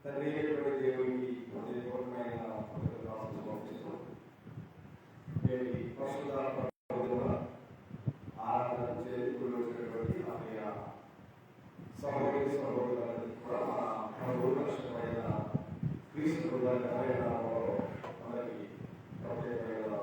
తండ్రి అయినటువంటి దేవునికి హృదయపూర్వకమైన ఆరాధన చేతులు వచ్చినటువంటి ఆమె సహోదరి సహోదరులందరికీ కూడా మన ఊర్వశమైన క్రీస్తు అందరికీ ప్రత్యేకమైన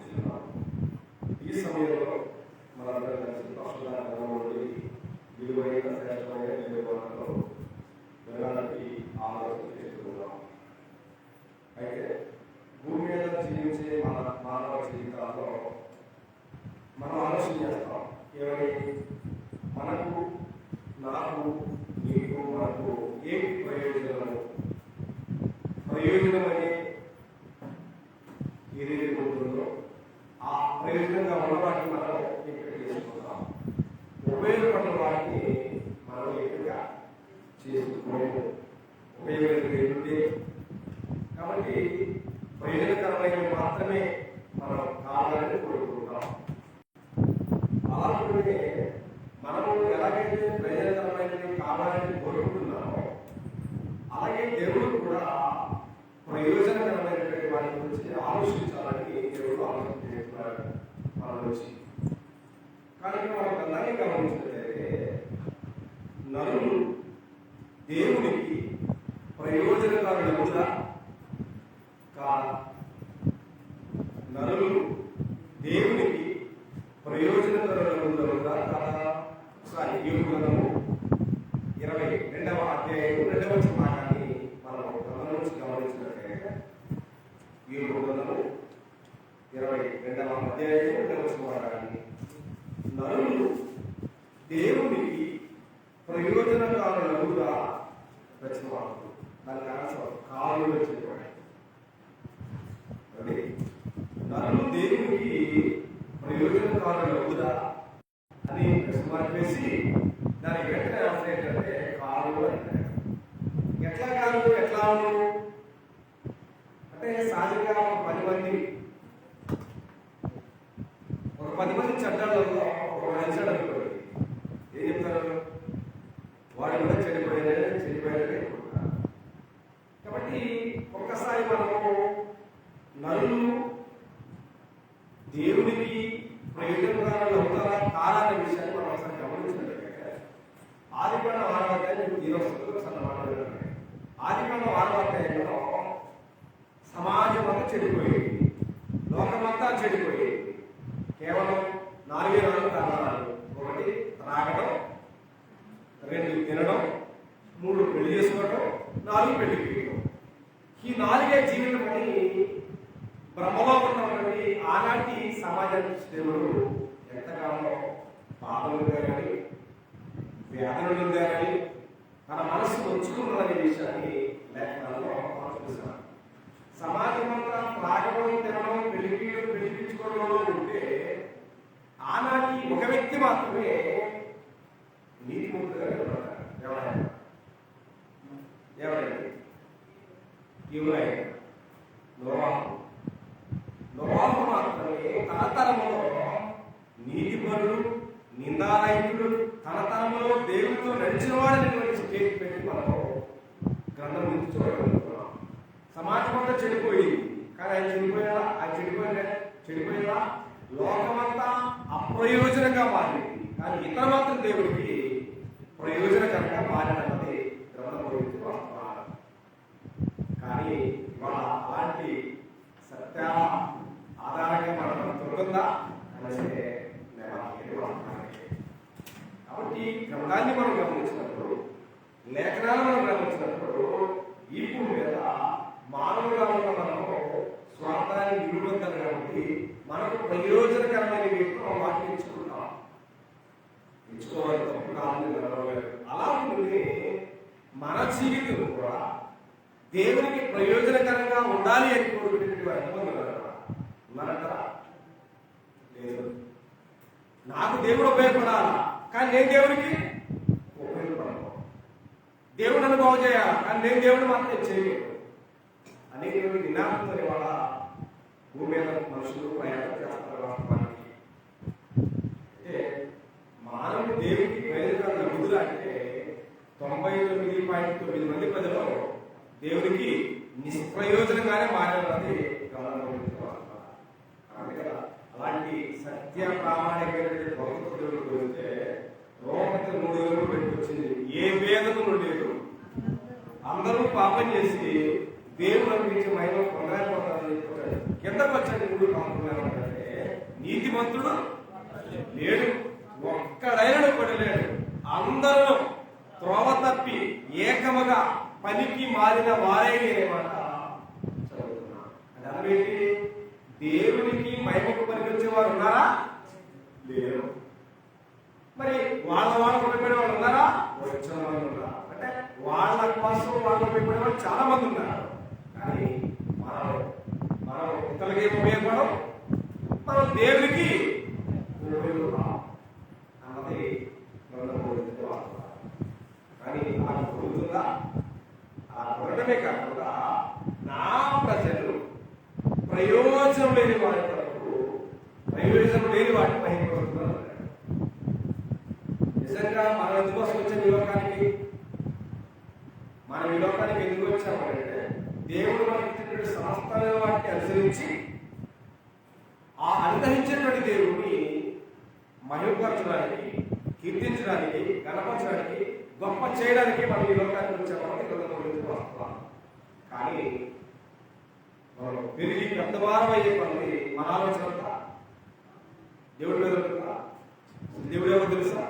చేస్తున్నారు. ఈ సమయంలో మనందరం కలిసి పక్షుల విలువైన శ్రేష్టమైన నిర్వహణలో వెళ్ళడానికి ఆలోచన చేస్తున్నాం. అయితే భూమి మీద జీవించే మన మానవ జీవితాల్లో మనం ఆలోచన చేస్తాం ఏమని, మనకు నాకు నీకు మనకు ఏ ప్రయోజనము ప్రయోజనమని ఏదైతే ఉంటుందో ఆ ప్రయోజనంగా ఉన్న వాటిని మనం ఎంపిక చేసుకుంటాం. ఉపయోగపడిన వాటిని మనం ఎంపిక చేసుకోము. ఉపయోగపడే కాబట్టి ప్రయోజనకరమైనవి మాత్రమే మనం కావాలని కోరుకుంటాం. అలాంటిదే మనము ఎలాగైతే ప్రయోజనకరమైనవి కావాలని కోరుకుంటున్నామో అలాగే దేవుడు కూడా ప్రయోజనకరమైనటువంటి వాటి గురించి ఆలోచించాలని దేవుడు ఆలోచన చేస్తున్నాడు మన నుంచి. కానీ మనం అందరినీ గమనించినట్లయితే నరులు దేవునికి ప్రయోజనకారులుగా కాదు. నరులు దేవునికి ప్రయోజనకరులుగా కాదా? ఒకసారి యోబు గ్రంథము 22వ అధ్యాయం 2వ వచనాన్ని మనం గమనించినట్లయితే యోబు గ్రంథము 22వ అధ్యాయం 2వ వచనాన్ని నరులు దేవునికి ప్రయోజనకారులుగా రచనవాడు దానికి ఆన్సర్ కాలు చెప్పాడు. నరులు దేవునికి ప్రయోజనకారులుగా అని ప్రశ్న వేసి దానికి వెంటనే ఆన్సర్ ఏంటంటే కాలు అంటారు. ఎట్లా కాదు ఎట్లా అంటే సహజంగా ఒక 10 మంది చట్టాలలో ఒక మంచాడు అనుకోండి, ఏం చెప్తారు? వాడు కూడా చెడిపోయాడే. కాబట్టి ఒక్కసారి మనము నరులు దేవునికి ప్రయోజనకారులు అవుతారా కాదనే విషయాన్ని మనం ఒకసారి గమనించినట్లయితే ఆదికాండం 6వ అధ్యాయం మాట్లాడుతున్నాయి. ఆదికాండం 6వ అధ్యాయంలో సమాజం అంతా చెడిపోయేది, లోకమంతా చెడిపోయేది. కేవలం 4 కారణాలు: 1 త్రాగడం, 2 తినడం, 3 పెళ్లి చేసుకోవడం, 4 పెళ్లి చేయడం. ఈ 4 జీవితం అని బ్రహ్మలో ఉన్నటువంటి ఆనాటి సమాజాన్ని దేవుడు ఎంతకాలంలో పాపలు కానీ వ్యాధులు కానీ మన మనసు ఉంచుకున్నదనే విషయాన్ని లేఖనాల్లో చూస్తున్నాం. సమాజం అంతా త్రాగడం, తినడం, పిలిపించుకోవడంలో ఉంటే ఆనాటి ఒక వ్యక్తి మాత్రమే నీతిమంతుడుగా ఎవరైనా నోవాహు మాత్రమే తన తరములో నీతిపరుడు, నిందారహితుడు, తన తరములో దేవుడితో నడిచిన వాడనేటువంటి స్టేట్ పెట్టి మనం గ్రంథం నుంచి చూడగలుగుతున్నాం. సమాజం అంతా చెడిపోయింది, కానీ ఆయన చెడిపోయినా లోకమంతా అప్రయోజనంగా మారింది. కానీ ఇతర మాత్రం దేవుడికి ప్రయోజనకరంగా మారినది గ్రంథం గురించి వస్తున్నారు. కానీ ఇవాళ అలాంటి సత్య ఆధారంగా మనం దొరుకుతుందా అంటే కాబట్టి గ్రంథాన్ని మనం గమనించినప్పుడు, లేఖనాలను మనం గమనించినప్పుడు ఈ భూమి మీద మానవులుగా ఉన్న మనము స్వార్థాన్ని విలువద్దారు కాబట్టి మనకు ప్రయోజనకరమైన వీటిలో వాటిని ఎంచుకుంటాం. ఎంచుకోవాలి, తప్పు కాదు. అలా ఉంటుంది మన జీవితం కూడా దేవునికి ప్రయోజనకరంగా ఉండాలి అని కోరుకునేటువంటి ఉన్నారంటారా? లేదు. నాకు దేవుడు ఉపయోగపడాలా, కానీ నేను దేవునికి ఉపయోగపడను. దేవుడు నన్ను బాగు చేయాలా, కానీ నేను దేవుడు మాత్రం చేయలేదు. అనేటువంటి నినాదంతో ఇవాళ భూమి మీద మనుషులు ప్రయాణం చేస్తారు. వాస్తవానికి అంటే మానవుడు దేవుడికి ప్రయోజనాలు విధులు అంటే 99.9 మంది ప్రజలు దేవుడికి నిష్ప్రయోజనంగానే మారేది అలాంటి సత్య ప్రామాణికమైన భగవంతుడు గురించే రోమపతి 3 రోజులు పెట్టుకొచ్చింది. ఏ భేదము లేదు, అందరూ పాపం చేసి దేవుడు అనిపించే మహిళ పొందలేకపోతారని చెప్పాడు. కిందకు వచ్చాడు 3 కాంపున్నారంటే నీతిమంతుడు లేడు, ఒక్కడైనా కూడా లేడు. అందరూ త్రోవ తప్పి ఏకముగా పనికి మారిన వారే లేమాట చదువుతున్నా. అంటే అదేంటి? దేవునికి మహిమకు పనికొచ్చే వారు ఉన్నారా? లేరు. మరి వాళ్ళ భయపడే వాళ్ళు ఉన్నారా? వచ్చిన వాళ్ళు ఉన్నారా? అంటే వాళ్ళ కోసం వాళ్ళు భయపడే వాళ్ళు చాలా మంది ఉన్నారు. కానీ మనం ఇతరులకి ఏమి ఉపయోగపడం, మనం దేవునికి అన్నది కానీ అది కొడుతుందా? ఆ కొనడమే కాకుండా నా ప్రజలు ప్రయోజనం లేని వారి వరకు ప్రయోజనం లేని వాటిని మహిమపడుతున్నారు. నిజంగా మనం ఎందుకోసం వచ్చాం ఈ లోకానికి? మనం ఈ లోకానికి ఎందుకు వచ్చామంటే దేవుడు మనకి ఇచ్చినటువంటి సంస్థల వాటిని అనుసరించి ఆ అనుగ్రహించినటువంటి దేవుడిని మహిమపరచడానికి, కీర్తించడానికి, గణపరచడానికి, గొప్ప చేయడానికి మనం ఈ లోకానికి వచ్చామని వస్తాం. కానీ మనం పెరిగి పెద్దవారం అయ్యే పని మన ఆలోచన దేవుడి మీద ఉంటుందా? దేవుడు ఎవరు తెలుసా?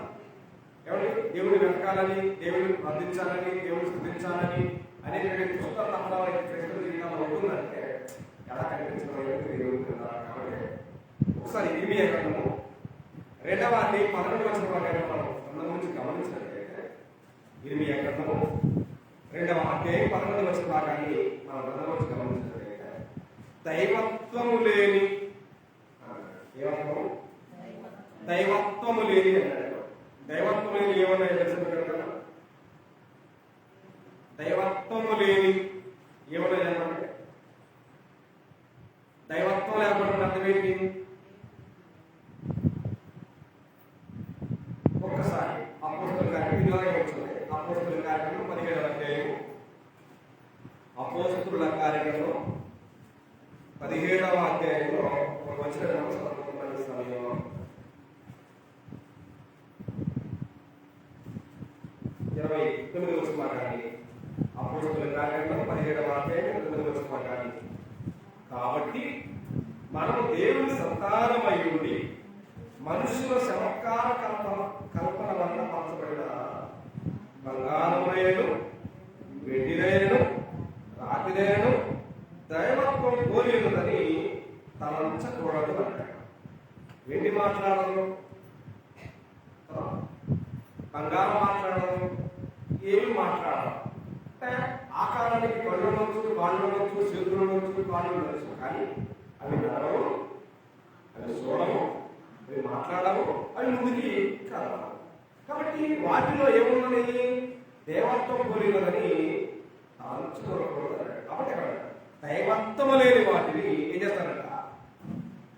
ఎవరి దేవుడిని వెతకాలని, దేవుడిని ప్రార్థించాలని, దేవుడిని స్థుతించాలని అనేటువంటి పుస్తకాలు తప్పడానికి ప్రశ్నలు జీవితంలో ఉంటుందంటే ఎలా కనిపించడం? కాబట్టి ఒకసారి ఇర్మియా గ్రంథము 2వ అధ్యాయం 11వ వచనం మనం అందరి నుంచి గమనించినట్లయితే, ఇర్మియా గ్రంథము 2వ అధ్యాయం 11వ వచనం భాగాన్ని మనం అందరి నుంచి గమనించినట్లయితే, దైవత్వము లేని దైవత్వము లేని అన్నాడు. దైవత్వం లేని ఏమన్నా తెలుసు? దైవత్వము లేని ఏమన్నా చెప్పండి. దైవత్వం లేకపోవడం అర్థం ఏంటి? ఒక్కసారి అపోస్తలుల కార్యక్రమం ఇలాగే వచ్చింది. అపోస్తలుల కార్యక్రమం 17వ అధ్యాయం, అపోస్తలుల కార్యక్రమం 17వ అధ్యాయంలో వచ్చిన సమయంలో 29వ వచనం మాట్లాడి, అపోస్తలుల కార్యక్రమం 17వ అధ్యాయం 29వ వచనం మాట్లాడి, కాబట్టి మనము దేవుని సంతానమై ఉండి మనుషుల చమత్కార కల్పన వల్ల పంచబడిన బంగారములైనను, వెండినైనను, రాతినైనను దైవత్వం కోరినదని తలంచకూడదు అంటాడు. వెండి మాట్లాడదు, బంగారం మాట్లాడదు, ఏమి మాట్లాడదు. అంటే ఆకారానికి కళ్ళు ఉండొచ్చు, కాళ్ళు ఉండొచ్చు, చేతులు ఉండొచ్చు, కాళ్ళు ఉండొచ్చు, కానీ అవి నడవు, అవి చూడము, అవి మాట్లాడము, అవి ముందుకి కదలవు. కాబట్టి వాటిలో ఏమున్నది? దేవత్వం కోరినదని తలంచుకోకూడదు. కాబట్టి దైవత్వము లేని వాటిని ఏం చేస్తారంట?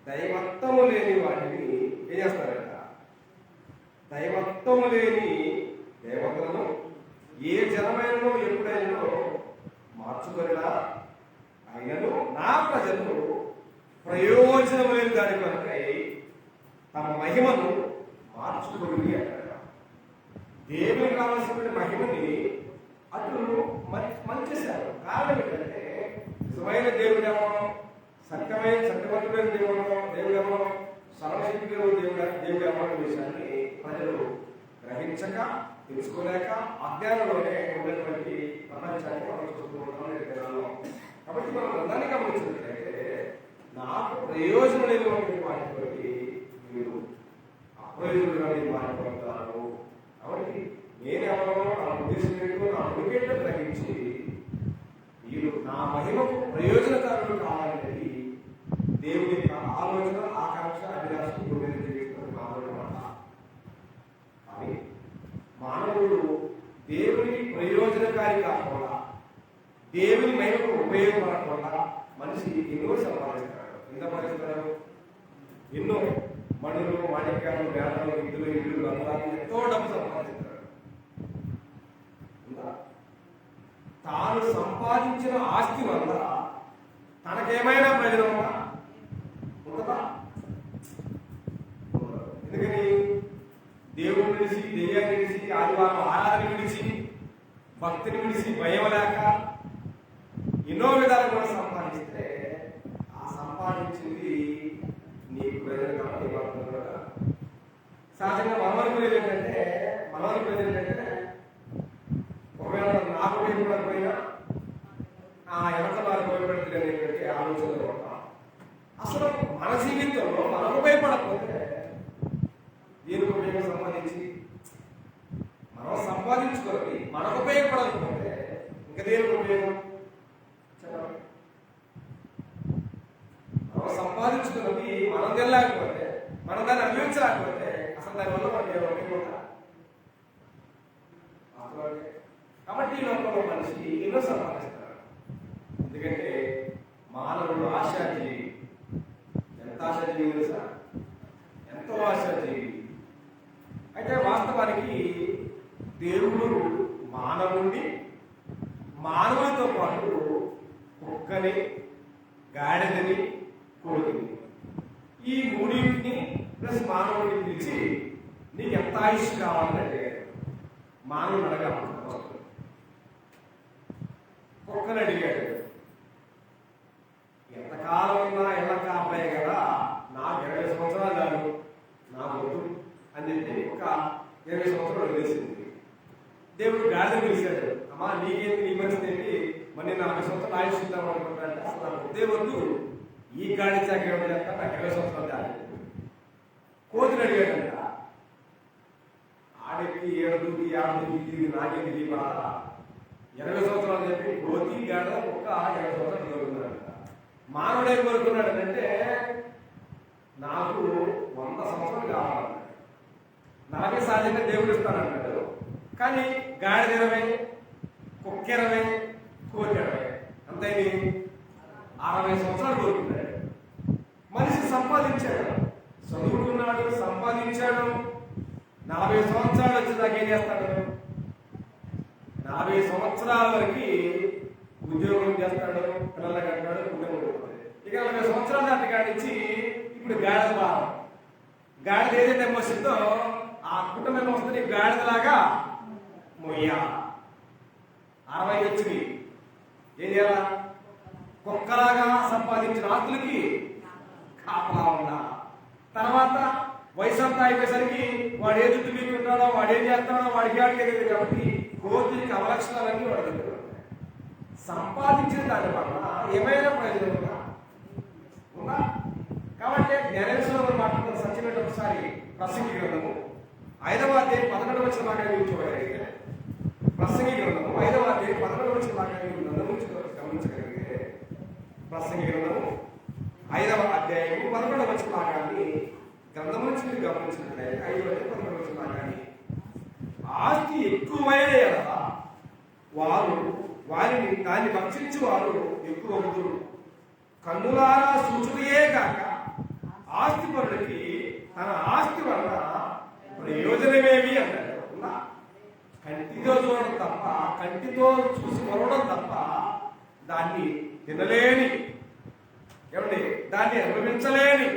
దైవత్వము లేని వాటిని ఏం చేస్తారంట? దైవత్వము లేని దేవతలను ఏ జనమైనను ఎప్పుడైనా మార్చుకొనినా అయినను నా ప్రజలు ప్రయోజనం లేని దాని కొరకై తమ మహిమను మార్చుకొని అంటారు. దేవునికి కావాల్సిన మహిమని అటు మంచేశారు. కారణం ఏంటంటే నిజమైన దేవుడు ఎవరో, సత్యవంతుడైన దేవుడు ఎవరో, సర్వశక్తి దేవుడు ఎవరో విషయాన్ని ప్రజలు గ్రహించక, తెలుసుకోలేక అజ్ఞానంలోనే ఉన్నటువంటి ప్రపంచాన్ని మనం చూస్తూ ఉంటాం. కాబట్టి మనం అందరినీ గమనించినట్లయితే నాకు ప్రయోజనం లేనిటువంటి వాటితోటి మీరు అప్రయోజనం మారిపోతారు. కాబట్టి నేనెవరో, నా ఉద్దేశం ఏంటో, నా ఉడికేటో గ్రహించి మీరు నా మహిమకు ప్రయోజనకారులు కావాలనేది దేవుని ఆలోచన, ఆకాంక్ష, అభిలాష మానవుడు. కానీ మానవుడు దేవునికి ప్రయోజనకారి కాకుండా దేవుని మహిమకు ఉపయోగపడకుండా మనిషి ఎన్నో సంపాదిస్తాడు. ఎంత సంపాదిస్తాడు? ఎన్నో మణులు, మాణిక్యాలు, వేలాలు, ఇల్లు, ఇల్లు, బంగారాలు, ఎంతో డబ్బు సంపాదిస్తాడు. తాను సంపాదించిన ఆస్తి వల్ల తనకేమైనా ప్రయోజనం ఉంటుందా? ఎందుకని దేవుడిని విడిచి, దెయ్యాన్ని విడిచి, ఆదివారం ఆరాధన విడిచి, భక్తిని విడిచి, భయం లేక ఎన్నో విధాలు కూడా సంపాదిస్తే ఆ సంపాదించింది నీకు ప్రయోజనం కూడా. సహజంగా మనవనుకునేది ఏంటంటే ఒకవేళ నాకు ఉపయోగపడకపోయినా ఎంత నాకు ఉపయోగపడుతుంది అనేటువంటి ఆలోచనలో ఉంటాం. అసలు మన జీవితంలో మనకు ఉపయోగపడకపోతే దీనికి ఉపయోగం సంపాదించి మనం సంపాదించుకోవాలి, మనకు ఉపయోగపడకపోతే ఇంకా దేనికి ఉపయోగం? మనం సంపాదించుకున్నది మనం తెల్లాకపోతే, మనం దాన్ని అనుభవించలేకపోతే అసలు దానివల్ల మనకి ఉపయోగం. కాబట్టి ఈ లోకంలో మనిషి ఎన్నో సంపాదిస్తారు. ఎందుకంటే మానవుడు ఆశాజీవి. ఎంత ఆశాజీవి తెలుసా? ఎంతో ఆశాజీవి. అయితే వాస్తవానికి దేవుడు మానవుడితో పాటు కుక్కని, గాడిదని, కోడిని, ఈ మూడింటిని ప్లస్ మానవుడిని పిలిచి నీకు ఎంత ఆయుష్ కావాలని అడిగాడు. మానవుడు అడగాలి. కుక్కని అడిగాడు, ఎంతకాలం ఉన్నా ఎలా కాపాయ కదా, నాకు 20 సంవత్సరాలు కాదు, నాకు వద్దు అని చెప్పి ఒక 20 సంవత్సరాలు తెలిసింది. దేవుడు గాడిదని పిలిచాడు, అమ్మా నీకేంటి, నీ మంచిది ఏంటి, మరి 40 సంవత్సరాలు ఆయుష్ ఇద్దాం అనుకుంటానంటే అసలు నాకు వద్దే వద్దు, ఈ గాడి చాకడం లేక నాకు 20 సంవత్సరాలు దాని. కోతిని అడిగాడంట, ఆడికి ఏడుకి తిరిగి నాకేంటి బాధ, 20 సంవత్సరాలు చెప్పి కోతి గాడ ఒక్క 20 సంవత్సరాలు కోరుకున్నాడంట. మానవుడు ఏం కోరుకున్నాడంటే నాకు 100 సంవత్సరాలు కావాలన్నాడు. నాకే సహజంగా దేవుడు ఇస్తానన్నాడు. కానీ గాడిద 20, కుక్క 20, కోతి 20, అంతేని 60 సంవత్సరాలు కోరుకున్నాడు. మనిషి సంపాదించాడు, చదువుకున్నాడు, సంపాదించాడు. 40 సంవత్సరాలు వచ్చేదాకా ఏం చేస్తాడు? 40 సంవత్సరాల వరకు ఉద్యోగం చేస్తాడు, పిల్లలు కట్టాడు, కుటుంబం. ఇక 40 సంవత్సరాల దాటి కాడించి ఇప్పుడు గాడిద భారం. గాడిద ఏదైతే మోసిందో ఆ కుటుంబం వస్తుంది గాడిదలాగా మొయ్య. 60 వచ్చింది ఏం చేయాలా? కుక్కలాగా సంపాదించిన ఆస్తులకి కాపలా ఉందా? తర్వాత వయసు అంతా అయిపోయేసరికి వాడు ఏ దుడ్డు మీకు ఉంటాడో, వాడు ఏం చేస్తాడో వాడికి ఆడికి తెలియదు. కాబట్టి కోతికి అవలక్షణాలన్నీ వాడి దగ్గర ఉంటాయి. సంపాదించిన దాని వల్ల ఏమైనా ప్రయోజనం ఉందా? కాబట్టి జ్ఞానేశ్వరం మాట్లాడుతున్న సచ్చినట్టు ఒకసారి ప్రసంగి గ్రంథము 5వ అధ్యాయం 11వ వచనం భాగాన్ని చూడగలిగితే, ప్రసంగి గ్రంథము 5వ అధ్యాయం 11వ వచనం భాగాన్ని గమనించగలిగితే, ప్రసంగి గ్రంథము 5వ అధ్యాయం 11వ వచనం భాగాన్ని గ్రంథం నుంచి మీరు గమనించినట్లయితే 5వ అధ్యాయం 11వ వచనం భాగాన్ని, ఆస్తి ఎక్కువైన వారిని దాన్ని భక్షించు వారు ఎక్కువ అవుతురు. కన్నులారా సూచుయే కాక ఆస్తి పరులకి తన ఆస్తి వలన ప్రయోజనమేమి అన్నాడు. కంటితో చూడడం తప్ప, కంటితో చూసి మరవడం తప్ప దాన్ని తినలేని, ఏమండి దాన్ని అనుభవించలేని,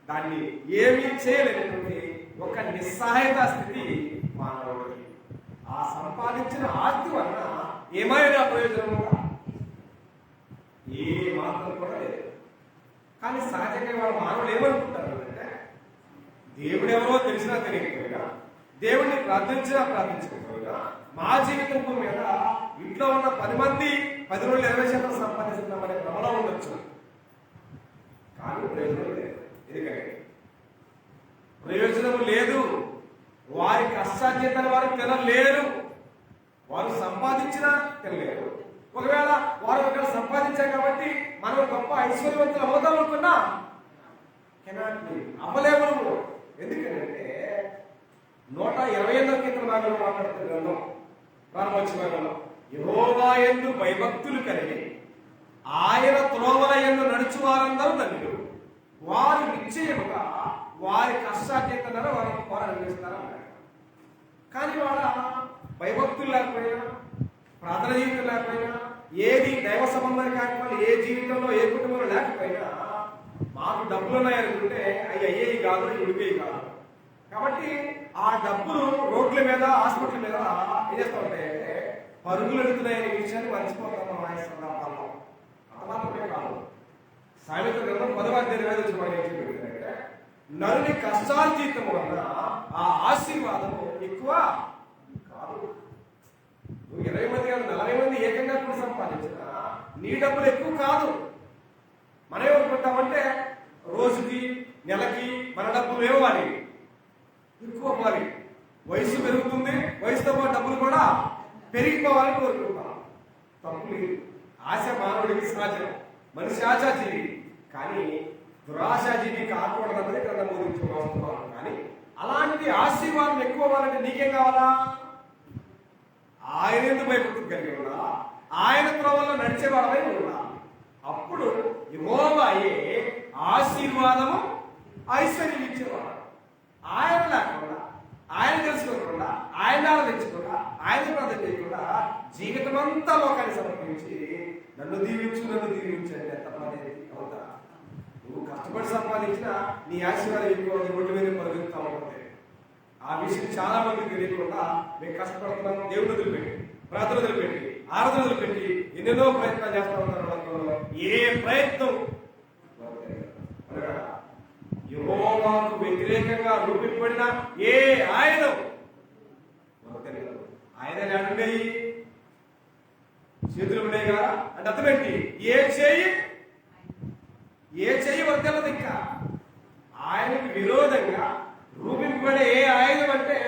దాన్ని ఏమీ చేయలేనటువంటి ఒక నిస్సహాయత స్థితి మానవుడికి. ఆ సంపాదించిన ఆస్తి వలన ఏమైనా ప్రయోజనం ఉందా? ఏ మాత్రం కూడా లేదు. కానీ సహజంగా వాళ్ళు మానవులు ఏమనుకుంటారు అంటే, దేవుడు ఎవరో తెలిసినా తెలియకపోయినా, దేవుడిని ప్రార్థించకపోయినా, మా జీవితం మీద ఇంట్లో ఉన్న 10 మంది 10 రోజులు 20% సంపాదిస్తున్నామనే భ్రమలో ఉండొచ్చు. కానీ ప్రయోజనం లేదు. ఎందుకంటే ప్రయోజనం లేదు. వారి కష్టార్జితాన్ని వారు తినలేరు. వారు సంపాదించినా తినలేరు. ఒకవేళ వారు ఒకవేళ సంపాదించారు కాబట్టి మనం గొప్ప ఐశ్వర్యవంతులు అవుదాం అనుకున్నా అవ్వలేము. ఎందుకంటే 128వ కీర్తన భాగంలో మాట్లాడుతున్న గ్రంథం ప్రారంభోత్సవ భాగంలో యెహోవా యందు భయభక్తులు కలిగి ఆయన త్రోవల యందు నడుచు వారందరూ ధన్యులు. వారు నిశ్చయముగా వారి కష్టార్జితన్నారు వారు అనుభవిస్తారు అన్నాడు. కానీ వాళ్ళ భయభక్తులు లేకపోయినా, ప్రార్థన జీవితం లేకపోయినా, ఏది దైవ సంబంధం కార్యక్రమాలు ఏ జీవితంలో ఏ కుటుంబంలో లేకపోయినా మాకు డబ్బులు ఉన్నాయనుకుంటే అవి అయ్యేవి కాదు, ఉడికేవి కాదు. కాబట్టి ఆ డబ్బులు రోడ్ల మీద హాస్పిటల్ మీద ఏం చేస్తూ ఉంటాయంటే పరుగులు ఎడుతున్నాయనే విషయాన్ని మర్చిపోతాం మనం ఆయన సందర్భాల్లో. అంత మాత్రమే కాదు, సామెత గ్రంథం 10వ అధ్యాయం నరుని కష్టార్జితం వల్ల ఆ ఆశీర్వాదము ఎక్కువ కాదు. నువ్వు 20 మంది కాదు 40 మంది ఏకంగా కూడా సంపాదించినా నీ డబ్బులు ఎక్కువ కాదు. మనం ఏమనుకుంటామంటే రోజుకి నెలకి మన డబ్బులు ఇవ్వాలి, ఎక్కువ అవ్వాలి. వయసు పెరుగుతుంది, వయసుతో పాటు డబ్బులు కూడా పెరిగిపోవాలని కోరుకుంటాం. తప్పు లేదు, ఆశ మానవుడికి సహజం, మనిషి ఆశాజీవి. కానీ దురాశాజీవి కాకూడదన్నది గ్రంథం బోధించుకోవాలనుకున్నాను. కానీ అలాంటి ఆశీర్వాదం ఎక్కువ అవ్వాలంటే నీకేం కావాలా? ఆయన ఎందుకు భయభక్తులు కలిగి ఉన్నా, ఆయన త్రోవల్లో నడిచేవాడమై ఉన్నా. అప్పుడు యెహోవాయే ఆశీర్వాదము ఐశ్వర్యం ఇచ్చేవాడు. ఆయన లేకుండా, ఆయన తెలుసుకోకుండా, ఆయన ఆరాధించకుండా, ఆయన ప్రార్థన చేయకుండా జీవితం అంతా లోకాన్ని సమర్పించి నన్ను దీవించు నన్ను దీవించు అంటే తప్పనేది అవుతా. నువ్వు కష్టపడి సంపాదించిన నీ ఆశీర్వాదం ఎక్కువ రోడ్డు మీద పరుగుతూ ఉంటుంది. ఆ విషయం చాలా మందికి తెలియకుండా మేము కష్టపడుతున్నాం, దేవుడు వదిలిపెట్టి, ప్రార్థన వదిలిపెట్టి, ఆరాధన వదిలిపెట్టి ఎన్నెన్నో ప్రయత్నాలు చేస్తూ ఉంటారు. ఏ ప్రయత్నం యెహోవాకు వ్యతిరేకంగా రూపింపబడిన ఏ ఆయుధం ఆయన లేడుండేవి, చేతులు ఉండేవి కదా అంటే అర్థమేంటి? ఏ చేయి వర్తెలదు. ఇంకా ఆయనకు విరోధంగా రూపింపబడే ఏ ఆయుధం అంటే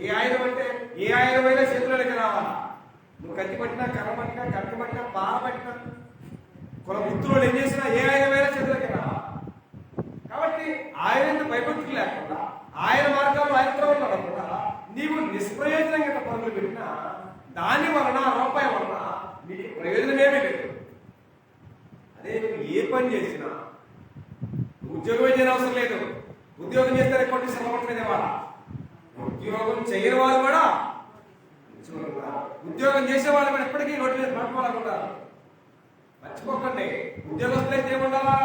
ఏ ఆయుధమైనా చేతులకి రావాలా. నువ్వు కత్తి పట్టినా, కర్ర పట్టినా, కట్టు పట్టినా, బాగా పట్టినా, కుల పుత్రులు ఏం చేసినా ఏ ఆయుధమైనా చేతులకి రావాలా. కాబట్టి ఆయన భయభక్తులు లేకుండా, ఆయన మార్గాలు ఆయన త్రోవలో నడకుండా నీవు నిష్ప్రయోజనంగా పనులు పెట్టినా దాని వలన రూపాయి వలన నీకు ప్రయోజనమేమీ లేదు. అదే నువ్వు ఏ పని చేసినా ఉద్యోగమే చేయని అవసరం లేదు. ఉద్యోగం చేస్తే కొట్టి శ్రమపట్టలేదే వాళ్ళ. ఉద్యోగం చేయని వాళ్ళు కూడా, ఉద్యోగం చేసే వాళ్ళు కూడా ఎప్పటికీ నోటి మీద పట్టుకోవాలనుకుంటారు. మర్చిపోకండి, ఉద్యోగస్తులైతే ఏముండాలా?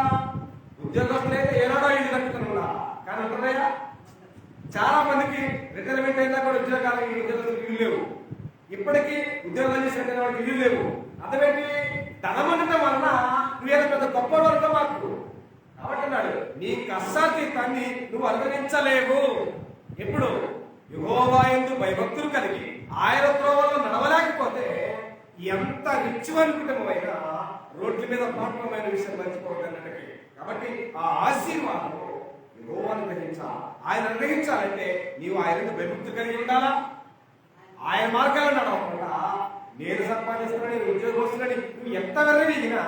ఉద్యోగస్తులైతే ఏనాడో ఇంటి కట్టుకున్నా. కానీ ఉంటున్నాయా? చాలా మందికి రిటైర్మెంట్ అయినా కూడా ఉద్యోగాలకి ఇల్లు లేవు. ఇప్పటికీ ఉద్యోగాలు చేసే వాళ్ళకి ఇల్లు లేవు. అర్థమేంటి? ధనం ఉండటం వలన నువ్వేదో పెద్ద గొప్ప వర్గం మాకు కాబట్టి అన్నాడు, నీ కష్టార్జితాన్ని నువ్వు అనుభవించలేవు. ఎప్పుడు? యెహోవా యందు భయభక్తులు కలిగి ఆయన త్రోవల్లో నడవలేకపోతే ఎంత రిచ్ అనుకుంటమైనా రోడ్ల మీద పాఠమైన విషయం మర్చిపోవద్దన్నట్టుకి. కాబట్టి ఆ ఆశీర్వాదం యెహోవాను గ్రహించాలి. ఆయన గ్రహించాలంటే నీవు ఆయన భయభక్తులు కలిగి ఉండాలా. ఆయన మార్గాలు నడవకుండా నేను సంపాదిస్తున్నా, నేను ఉద్యోగం వస్తున్నాని నువ్వు ఎంత వెర్రవిగినా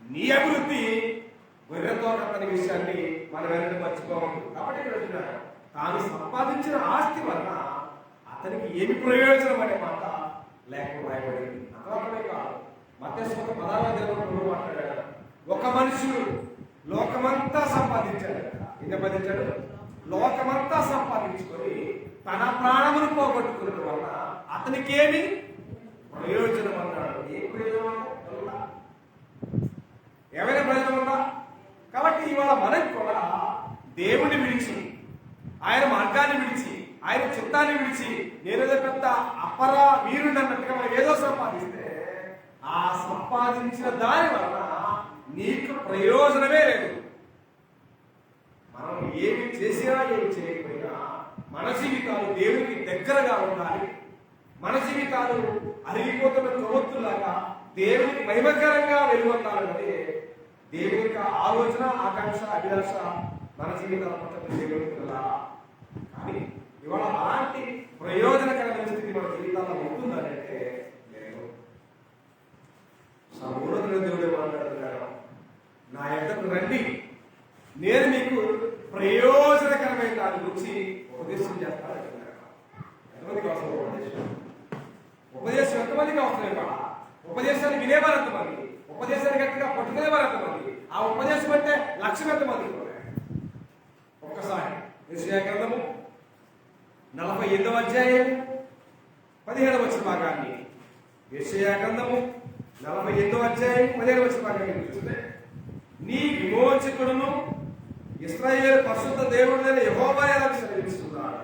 నీ అభివృద్ధి గొర్రెతో అనే విషయాన్ని మనం వెనక మర్చిపోవద్దు. కాబట్టి ఇక్కడ తాను సంపాదించిన ఆస్తి వలన అతనికి ఏమి ప్రయోజనం అనే మాట లేకుండా రాయబడింది. అర్థమే కాదు, మత్తయి 16వ అధ్యాయంలో మాట్లాడాడు. ఒక మనుషుడు లోకమంతా సంపాదించాడు. ఏం సంపాదించాడు? లోకమంతా సంపాదించుకొని తన ప్రాణమును పోగొట్టుకున్న వలన అతనికి ఏమి ప్రయోజనం అన్నాడు. ఏ ప్రయోజనం? ఏమైనా ప్రయోజనం ఉందా? కాబట్టి ఇవాళ మనకి కూడా దేవుణ్ణి విడిచి, ఆయన మార్గాన్ని విడిచి, ఆయన చిత్తాన్ని విడిచి నేనేదో పెద్ద అపర వీరుడు అన్నట్టుగా మనం ఏదో సంపాదిస్తే ఆ సంపాదించిన దాని వలన నీకు ప్రయోజనమే లేదు. మనం ఏమి చేసినా ఏమి చేయకపోయినా మన జీవితాలు దేవునికి దగ్గరగా ఉండాలి. మన జీవితాలు అరిగిపోతున్న కొవ్వొత్తులాగా దేవునికి మహిమకరంగా వెలువడాలన్నది దేవుని యొక్క ఆలోచన, ఆకాంక్ష, అభిలాష మన జీవితాల పట్ల దేవునికి వెళ్ళాలా. కానీ ఇవాళ అలాంటి ప్రయోజనకరమైన స్థితి మన జీవితాల్లో ఉంటుందంటే లేదు. సర్వోన్నతుడైన దేవుడే మాట్లాడుతున్నాడు, నా యొద్దకు రండి, నేను మీకు ప్రయోజనకరమైన దాని గురించి ఉపదేశం చేస్తాను. ఎంతమందికి అవసరం ఉపదేశం? ఉపదేశం ఎంతమంది ఎంతమందికి అవసరం ఇవాళ? ఉపదేశాన్ని వినేవారు ఎంతమంది? ఉపదేశాన్ని గట్టిగా పట్టుకునేవారు ఎంతమంది? ఆ ఉపదేశం అంటే లక్ష్యం ఎంతమంది? ఒక్కసారి యెషయా గ్రంథము 48వ అధ్యాయం 17వ వచన భాగాన్ని, యెషయా గ్రంథము 48వ అధ్యాయం 17వ వచన భాగాన్ని చూస్తే, నీ విమోచకుడును ఇశ్రాయేలు పరిశుద్ధ దేవుడైన యెహోవా ఇలా సెలవిస్తున్నాడు,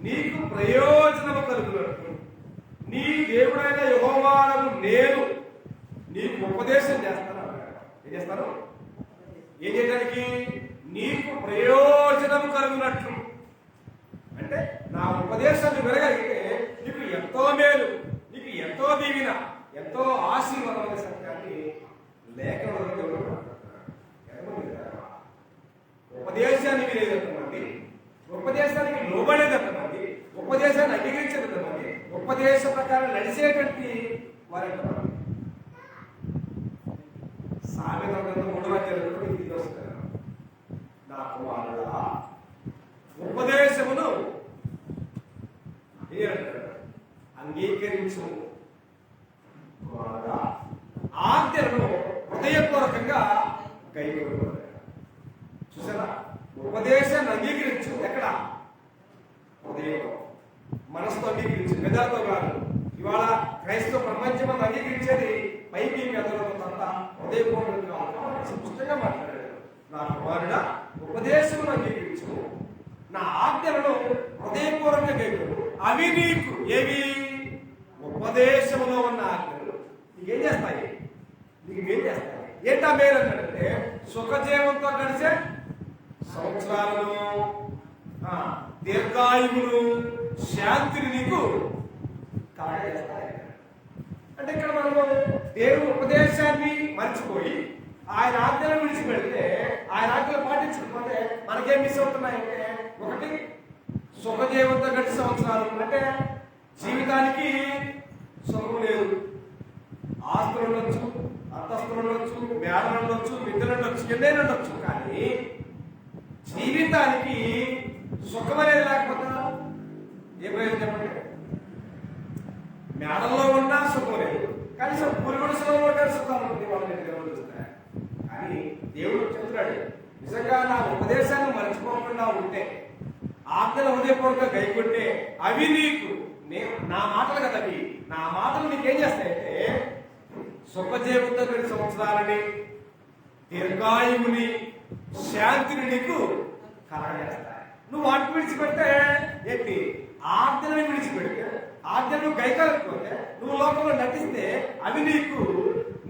నీకు ప్రయోజనము కలుగునట్లు నీ దేవుడైన యెహోవాను నేను నీకు ఉపదేశం చేస్తాను. ఏం చేస్తాను? ఏం చేయడానికి? నీకు ప్రయోజనం కలుగునట్లు. అంటే నా ఉపదేశాన్ని వినగలిగితే నీకు ఎంతో మేలు, నీకు ఎంతో దీవెన, ఎంతో ఆశీర్వాదం అనే సత్యాన్ని లేఖనంలో ఉపదేశాన్ని వినేదంతమంది, ఉపదేశానికి లోబడేదంతమంది, ఉపదేశాన్ని అంగీకరించేదంతమంది, ఉపదేశ ప్రకారం నడిచేటువంటి వారెంతమంది? సామెతల గ్రంథం 3వ అధ్యాయంలో ఇది వస్తారు. నా కుమారుడా ఉపదేశమును అంగీకరించు, ఆజ్ఞలను హృదయపూర్వకంగా కైకొను. చూసారా? ఉపదేశాన్ని అంగీకరించు. ఎక్కడ? హృదయంలో, మనసుతో అంగీకరించు, మెదడుతో కాదు. ఇవాళ క్రైస్తవ ప్రపంచం అంతా అంగీకరించేది పైకి మెదడుతో తప్ప హృదయపూర్వకంగా స్పష్టంగా మాట్లాడారు. నా కుమారుడా ఉపదేశమును అంగీకరించు, నా ఆజ్ఞలను హృదయపూర్వకంగా కైకొను. అవి నీకు ఏవి? ఉపదేశంలో ఉన్న ఆజ్ఞలు నీకేం చేస్తాయి? నీకు మేలు చేస్తాయి. ఏంటా మేలు అంటే సుఖజీవంతో కలిసే సంవత్సరాలను, దీర్ఘాయువును, శాంతిని నీకు కలగజేస్తాయి. అంటే ఇక్కడ మనము దేవుని ఉపదేశాన్ని మర్చిపోయి ఆయన ఆజ్ఞలను విడిచిపెడితే, ఆయన ఆజ్ఞలు పాటించకపోతే మనకేం మిస్ అవుతున్నాయంటే, ఒకటి సుఖజీవంతో గడిచే సంవత్సరాలు, అంటే జీవితానికి సుఖం లేదు. ఆస్తులు ఉండొచ్చు, అంతస్తులు ఉండొచ్చు, మేడలు ఉండొచ్చు, విద్యలు ఉండొచ్చు, ఎన్నైనా ఉండొచ్చు, కానీ జీవితానికి సుఖం అనేది లేకపోతే ఏ ప్రయోజనం చెప్పండి? మేడల్లో ఉన్నా సుఖం లేదు, కనీసం పురుగుడుసులో ఉంటే సుఖం ఉంటుంది వాళ్ళని చూస్తే. కానీ దేవుడు చెప్తున్నాడు, నిజంగా నా ఉపదేశాన్ని మర్చిపోకుండా ఉంటే, ఆజ్ఞల హృదయపూర్వకంగా గైకొంటే అవి నీకు, నా మాటలు కదా అవి, నా మాటలు నీకేం చేస్తాయంటే సుఖజీవంతో గడి సంవత్సరాలని, దీర్ఘాయువుని, శాంతిని నీకు కలగజేస్తాయి. నువ్వు వాటిని విడిచిపెడితే ఏంటి? ఆజ్ఞలను విడిచిపెడితే, ఆజ్ఞలు గైకలేకపోతే, నువ్వు లోకంలో నటిస్తే అవి నీకు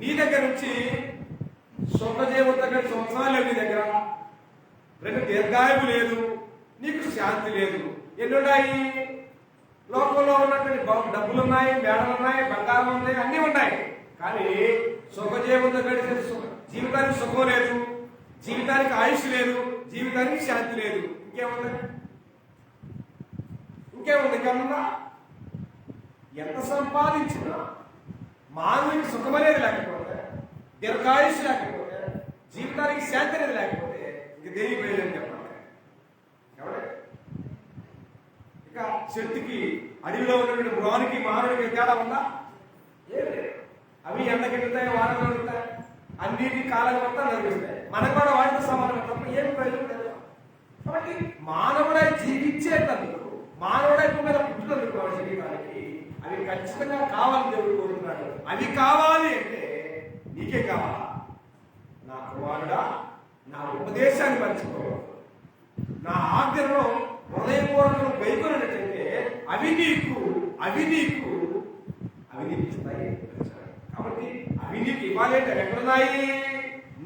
నీ దగ్గర నుంచి సుఖజీవంతో గడి సంవత్సరాలు నీ దగ్గర, రెండు దీర్ఘాయువు లేదు, నీకు శాంతి లేదు. ఎన్నున్నాయి? లోకంలో ఉన్నటువంటి డబ్బులు ఉన్నాయి, మేడలు ఉన్నాయి, బంగారం ఉన్నాయి, అన్నీ ఉన్నాయి. కానీ సుఖజీవంతో గడిచే జీవితానికి సుఖం లేదు, జీవితానికి ఆయుష్ లేదు, జీవితానికి శాంతి లేదు. ఇంకేముంది? ఇంకేముందా? ఎంత సంపాదించినా మానవునికి సుఖం అనేది లేకపోతే, దీర్ఘాయుష్ లేకపోతే, జీవితానికి శాంతి అనేది లేకపోతే ఇంక దేని ప్రయోజనం చెప్పండి? ఇక చెట్టుకి, అడవిలో ఉన్నటువంటి మృగానికి మానవుడికి తేడా ఉందా? ఏం లేదు. అవి ఎండకెళ్తాయి, వానలు ఉంటాయి, అన్నిటి కాలం మొత్తం నడిపిస్తాయి. మనకు కూడా వాటితో సమానం తప్ప ఏం ప్రయోజనం లేదు. కాబట్టి మానవుడై జీవించేటందుకు, మానవుడై మీద పుట్టినందుకు మన శరీరానికి అవి ఖచ్చితంగా కావాలని దేవుడు కోరుతున్నాడు. అవి కావాలి అంటే నీకే కావాలా? నా కుమారుడా నా ఉపదేశాన్ని మర్చిపో, నా ఆజ్ఞలను హృదయపూర్వకంగా గైకొన్నట్లయితే అవి నీకు ఇస్తాయి. కాబట్టి అవి నీకు ఇవ్వాలి అంటే ఎక్కడున్నాయి?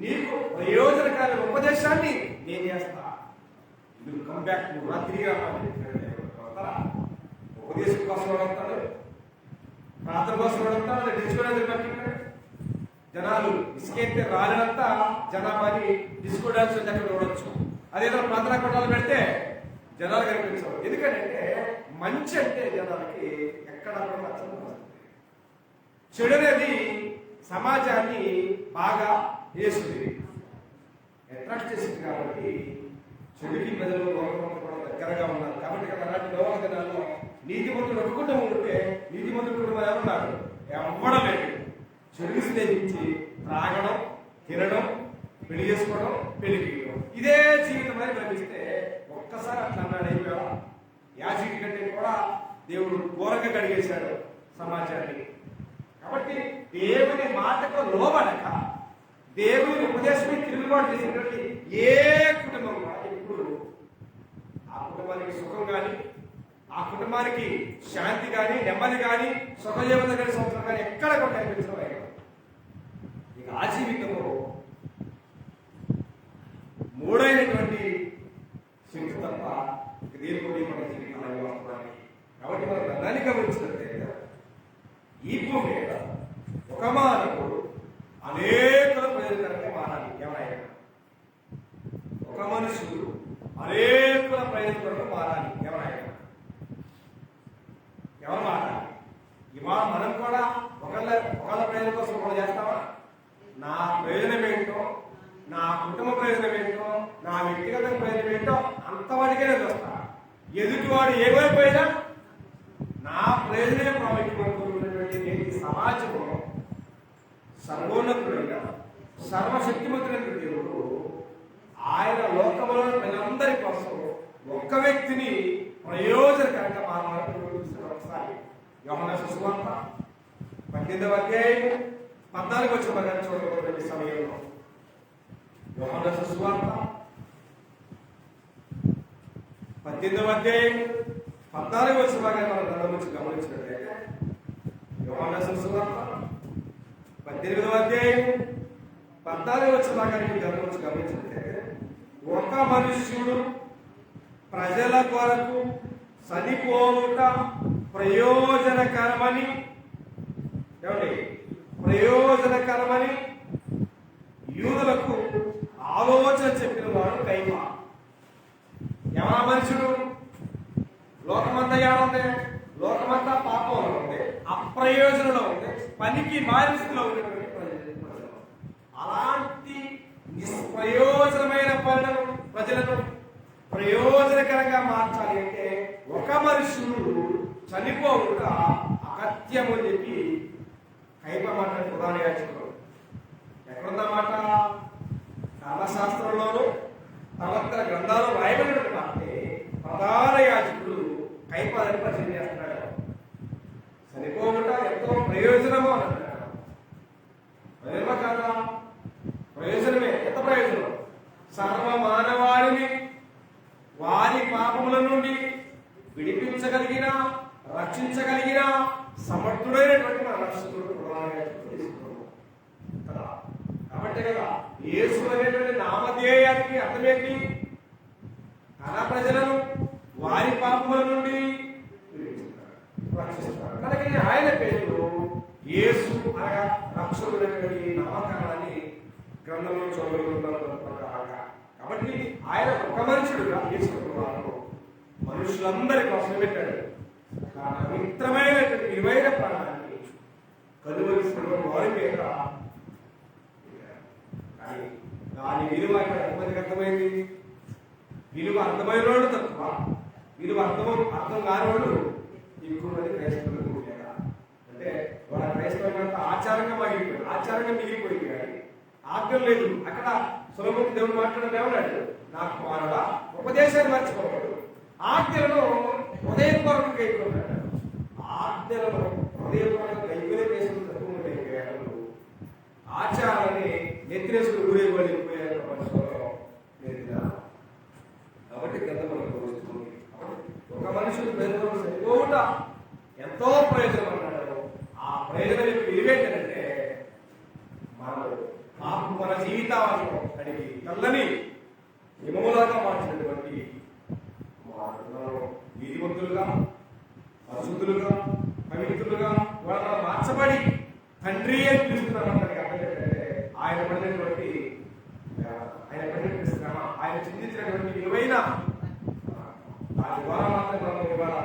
నీకు ప్రయోజనకాల ఉపదేశాన్ని నేను చేస్తా. నువ్వు కమ్ బ్యాక్, నువ్వు రా, తిరిగి రావాలి. ఉపదేశం కోసం వస్తాడు, ప్రార్థన కోసం వస్తాడు, డిస్కోడానికి పెట్టాడు. జనాలు ఇసుకెత్తే రాలినంతా జనాభాని డిస్కో డాన్స్ అక్కడ చూడొచ్చు. అదేదో ప్రార్థనా కొట్టాలు పెడితే జనాలు కనిపించవు. ఎందుకంటే మంచి అంటే జనాలకి ఎక్కడ నచ్చదు. చెడు అనేది సమాజాన్ని బాగా వేస్తుంది, అట్రాక్ట్ చేసింది. కాబట్టి చెడుకి ప్రజలు లోకమంతా కూడా దగ్గరగా ఉన్నారు. కాబట్టి అలాంటి లోక దినాల్లో నీతిమంతుడు ఒక కుటుంబం ఉంటే నీతిమంతుడు కుటుంబం ఏమన్నారు? దేవుడు ఘోరంగా కడిగేశాడు సమాజాన్ని. కాబట్టి దేవుని మాటకు లోబడక దేవుని ఉపదేశమే తిరుగుబాటు చేసినటువంటి ఏ కుటుంబం ఇప్పుడు ఆ కుటుంబానికి సుఖం కానీ, ఆ కుటుంబానికి శాంతి కానీ, నెమ్మది కానీ, సుఖజీవన కానీ, సంవత్సరం కానీ ఎక్కడ కూడా కనిపించడం లేదు. ఇక ఆ జీవితంలో మూడైనటువంటి శక్తి తప్ప దేవుడి మన జీవితాన్ని వస్తున్నాయి. కాబట్టి మనం గ్రంథాన్ని గమనించినట్లయితే ఈ భూమి మీద ఒక మానవుడు అనేకుల ప్రయోజనకరంగా మారాలి. ఎవరైనా ఒక మనుషుడు అనేకుల ప్రయోజనకరంగా మారాలి. ఎవరు మారాలి? ఇవాళ మనం కూడా ఒకళ్ళ ప్రయోజనం కోసం కూడా చేస్తామా? నా ప్రయోజనం ఏంటో, నా కుటుంబ ప్రయోజనం ఏంటో, నా వ్యక్తిగత ప్రయోజనం ఏంటో అంతవరకే నేను వస్తా. ఎదుటివాడు ఏమైపోయినా నా ప్రయోజనమే ప్రాముఖ్యమైనటువంటి సమాజంలో సర్వోన్నతుడైన సర్వశక్తిమంతుడైన దేవుడు ఆయన లోకంలో ప్రజలందరి కోసం ఒక్క వ్యక్తిని ప్రయోజనకరంగా మారాలని ఒకసారి యోహాను సువార్త 18వ అధ్యాయం 14 వచ్చిన ప్రకారం చూడబోతున్న సమయంలో యోహాను సువార్త 18వ అధ్యాయం 14 వచ్చిన ప్రకారం మనం దాని గురించి గమనించినట్లయితే యోహాను సువార్త 18వ అధ్యాయం 14 వచ్చిన ప్రకారం దాని గురించి గమనించినట్లయితే ఒక మనుష్యుడు ప్రజల కొరకు చనిపోవుట ప్రయోజనకరమని యూదులకు ఆలోచన చెప్పిన వాడు కైపా. ఎవరా మనుషుడు? లోకమంతా ఏముంది? లోకమంతా పాపంలో ఉంది, అప్రయోజనంలో ఉంది, పనికి మారిస్థితిలో ఉన్నటువంటి ప్రజలు. అలాంటి నిష్ప్రయోజనమైన ప్రజలను ప్రయోజనకరంగా మార్చాలి అంటే ఒక మనుషుడు చనిపోవుట అగత్యము అని చెప్పి కైప మాట్లాడి ప్రధాన యాజకుడు. ఎక్కడుందన్నమాట? ధర్మశాస్త్రంలోనూ ప్రవక్తల గ్రంథాలు రాయబడినట్టు అంటే ప్రధాన యాజకుడు కైపాలని పరిచయం చేస్తున్నాడు. చనిపోవుట ఎంతో ప్రయోజనము అని అంటున్నాడు. ప్రయోజనం కాదా? ప్రయోజనమే. ఎంత ప్రయోజనం? సర్వ మానవాళిని వారి పాపముల నుండి విడిపించగలిగిన, రక్షించగలిగిన సమర్థుడైనటువంటి మన రక్షకుడు కదా. కాబట్టి కదా యేసు అనేటువంటి నామధేయానికి అర్థమేంటి? తన ప్రజలను వారి పాపముల నుండి రక్షిస్తారు. కనుక ఆయన పేరు యేసు అనగా రక్షకుడైనటువంటి నామకరణాన్ని గ్రంథంలో చూడగలుగుతున్నారు. కాబట్టి ఆయన ఒక మనుషుడుగా యేసుకున్నాడు, మనుషులందరి కోసం పెట్టాడు. పవిత్రమైనటువంటి విలువైన ప్రాణాన్ని కలువరిస్తున్న వారి మీద దాని విలువ ఇక్కడ ఎంతమందికి అర్థమైంది? విలువ అర్థమైన వాడు తక్కువ, విలువ అర్థం కానివాడు ఎక్కువ మంది క్రైస్తవులు. అంటే వాళ్ళ క్రైస్తవం ఆచారంగా మిగిలిపోయింది, ఆచారంగా మిగిలిపోయింది కానీ ఆజ్ఞం లేదు. అక్కడ సులభం దేవుడు మాట్లాడడం ఏమన్నాడు? నాకు మానడా ఉపదేశాన్ని మర్చిపోతాడు, ఆజ్ఞలను హృదయపూర్వకంగా గైకొన్నాడు. ఆజ్ఞలను హృదయపూర్వకంగా గైకొనే కేసులు తక్కువ అయిపోయాడు. ఆచారాన్ని నెత్తిరేసుకుని ఊరేగిపోయారు మనుషులలో. కాబట్టి గ్రంథం మనకు వస్తుంది. ఒక మనుషుడు ప్రయోజనం సరిపోవుట ఎంతో ప్రయోజనం అన్నాడు. ఆ ప్రయోజనం యొక్క విలువేంటంటే మన జీవితాలను అడిగి తెల్లని హిమములాగా మార్చినటువంటి నీతివంతులుగా, పరిశుద్ధులుగా, పవిత్రులుగా వాళ్ళ మార్చబడి తండ్రి అని పిలుస్తున్నారంటే ఆయన పడినటువంటి శ్రమ, ఆయన చిందించినటువంటి విలువైన దాని ద్వారా మాత్రం మనం ఇవాళ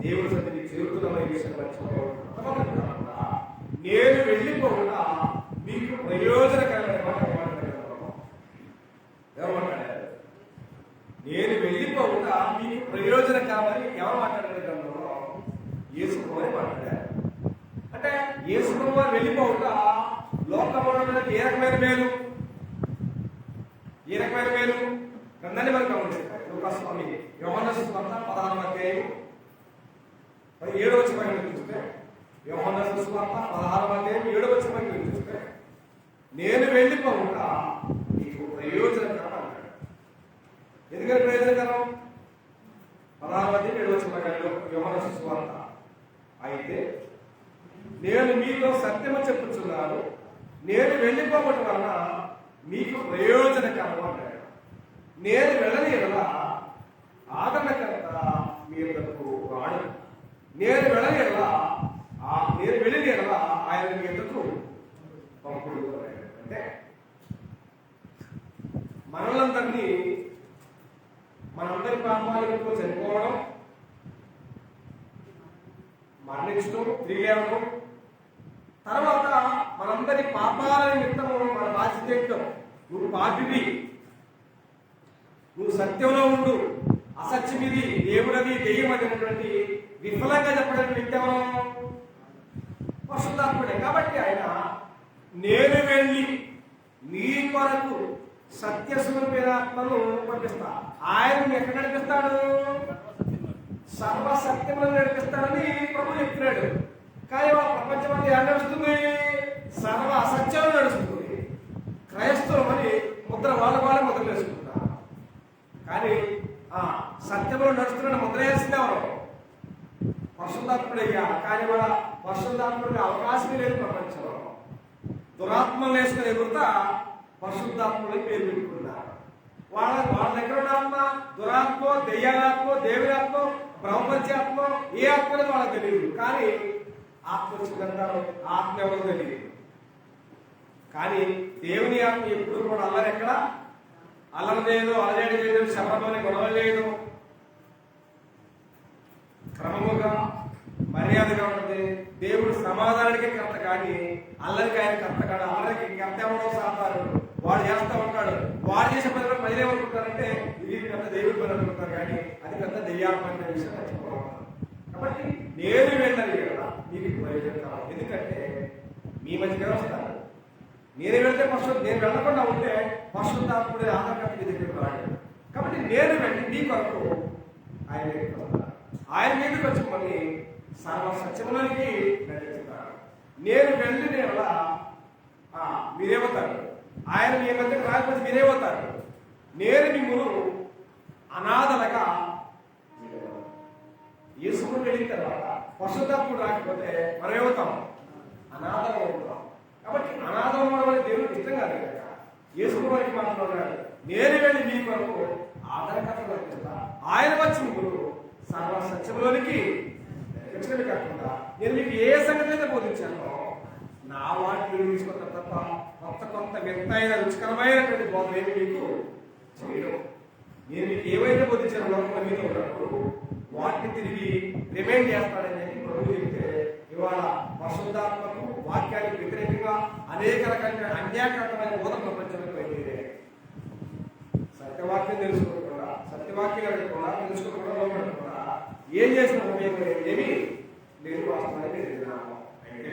దేవుడి సన్నిధికి చేరుతున్నామని విషయం మర్చిపోకుండా నేను వెళ్ళిపోకుండా మీకు ప్రయోజనకరమైన మాట ఎవరు మాట్లాడారు? నేను వెళ్ళిపోకుండా మీకు ప్రయోజనకరమని ఎవరు మాట్లాడారు? గ్రంథంలో యేసు ప్రభువు మాట్లాడారు. అంటే యేసు ప్రభువు వెళ్ళిపోకుండా లోకంలో ఏ రకమైన మేలు, ఏ రకమైన మేలు గ్రంథాన్ని మనకు గమనిస్తారు. యోహాను సువార్త 16వ అధ్యాయం 7వ వచనం చూస్తే యోహాను సువార్త 16వ అధ్యాయం 7వ వచనం చూస్తే నేను వెళ్ళిపోవుట నీకు ప్రయోజనకరం అంటాడు. ఎందుకని ప్రయోజనకరం? 16వ అధ్యాయం 7వ వచనం యోహాను సువార్త. అయితే నేను మీతో సత్యము చెప్పుచున్నాను, నేను వెళ్ళిపోవటం వలన మీకు ప్రయోజనకరం అంటాడు. నేను వెళ్ళని ఎడల ఆదరణకర్త మీ యొద్దకు రాడు. నేను వెళ్ళని ఎడల ఆయన మీ యొద్దకు పంపుడు. అంటే మనలందరినీ మనందరి పాపాలకు చనిపోవడం, మరణించడం, తిరిగి లేవడం, తర్వాత మనందరి పాపాల నిమిత్తము మన బాధ్యత ఏంటో, నువ్వు పాపివి, నువ్వు సత్యంలో ఉండు, అసత్యం ఇది, దేవుడది, దెయ్యం అనేటువంటి విఫలంగా చెప్పడానికి వ్యక్తెవరో పరిశుద్ధాత్ముడే. కాబట్టి ఆయన నేను వెళ్ళి మీ కొరకు సత్యస్వరూపమైన ఆత్మను పంపిస్తా. ఆయన ఎక్కడ నడిపిస్తాడు? సర్వసత్యములను నడిపిస్తాడని ప్రభు చెప్తున్నాడు. కానీ వాళ్ళ ప్రపంచం అంతా ఏం నడుస్తుంది? సర్వ అసత్యం నడుస్తుంది. క్రైస్తవం అని ముద్ర వాళ్ళ ముద్ర వేసుకుంటారు. కానీ సత్యంలో నడుస్తున్న ముద్ర వేసింది ఎవరు? పరిశుద్ధాత్ముడయ్యా. కానీ వాళ్ళ పరిశుద్ధాత్ముడికి అవకాశమే లేదు ప్రపంచంలో. దురాత్మలు వేసుకుని ఎగురుతా పరిశుద్ధాత్ముడి పేరు పెట్టుకున్నారు. వాళ్ళ దగ్గర ఉన్న ఆత్మ దురాత్మ, దెయ్యాత్మ, దేవుడాత్మ, బ్రహ్మత్యాత్మ, ఏ ఆత్మ అనేది వాళ్ళకి తెలియదు. కానీ ఆత్మ వచ్చిందంటారు, ఆత్మ ఎవరో తెలియదు. కానీ దేవుని ఆత్మ ఎప్పుడు కూడా అల్లరి ఎక్కడ అల్లరి లేదు, అలజడి లేదు, శబ్దంలోనే గొడవ లేదు, క్రమముగా మర్యాదగా ఉంటుంది. దేవుడు సమాధానానికి కర్త కానీ అల్లరికి ఆయన కర్త కాదు. అల్లరికి కర్త ఎవడో సాతారు, వాడు చేస్తూ ఉంటాడు. వాడు చేసే పనులు ప్రజలు ఏమనుకుంటారంటే ఇది పెద్ద దేవుడి పని అనుకుంటారు, కానీ అది పెద్ద దెయ్యాత్మ విషయం మర్చిపోవాలి. కాబట్టి నేను వెళ్ళాలి కదా మీకు ప్రయోజనం కావాలి. ఎందుకంటే మీ మధ్యగా వస్తారు. నేను వెళ్తే నేను వెళ్ళకుండా ఉంటే పరిశుద్ధాత్ముడే ఆధారకర్త మీ దగ్గరకు రాడు. కాబట్టి నేను వెళ్ళి మీ కొరకు ఆయన ఆయన మీదకి వచ్చి మళ్ళీ సర్వ సత్యములకి నడిపిస్తారు. నేను వెళ్ళి మీరేమవుతారు? ఆయన మీ మధ్యకు రాకపోతే మీరేమవుతారు? నేను మిమ్మల్ని అనాథలుగా యేసుకు వెళ్ళిన తర్వాత పరిశుద్ధాత్ముడు రాకపోతే మనం ఏమవుతాం? అనాథంగా ఉంటాం. కాబట్టి అనాథం అవ్వడం దేవుడికి ఇష్టం కాదు కదా. యేసుకు వారికి మాట్లాడాడు, నేను వెళ్ళి మీ కొరకు ఆధారకర్త నడిపిస్తా. ఆయన వచ్చి మీరు సర్వ సత్యంలోనికి రక్షణ కాకుండా నేను మీకు ఏ సంగతి అయితే బోధించానో నా వాటిని తీసుకుంటా తప్ప కొత్త వింతైన రుచికరమైనటువంటి బోధ ఏమి మీకు చేయడం. నేను మీకు ఏవైతే బోధించానో లోపల మీద ఉన్నప్పుడు వాటిని తిరిగి రిమైండ్ చేస్తాడని ప్రభు చెప్తే, ఇవాళ పరిశుద్ధాత్మకు వాక్యానికి వ్యతిరేకంగా అనేక రకాల అన్యాయకరమైన బోధ ప్రపంచంలో పోయింది. సత్యవాక్యం తెలుసుకోకుండా, సత్యవాక్యం అడగకుండా, తెలుసుకోకుండా, లోపడకుండా ఏం చేసిన ఉపయోగం ఏమి లేదు. వాస్తవానికి అయితే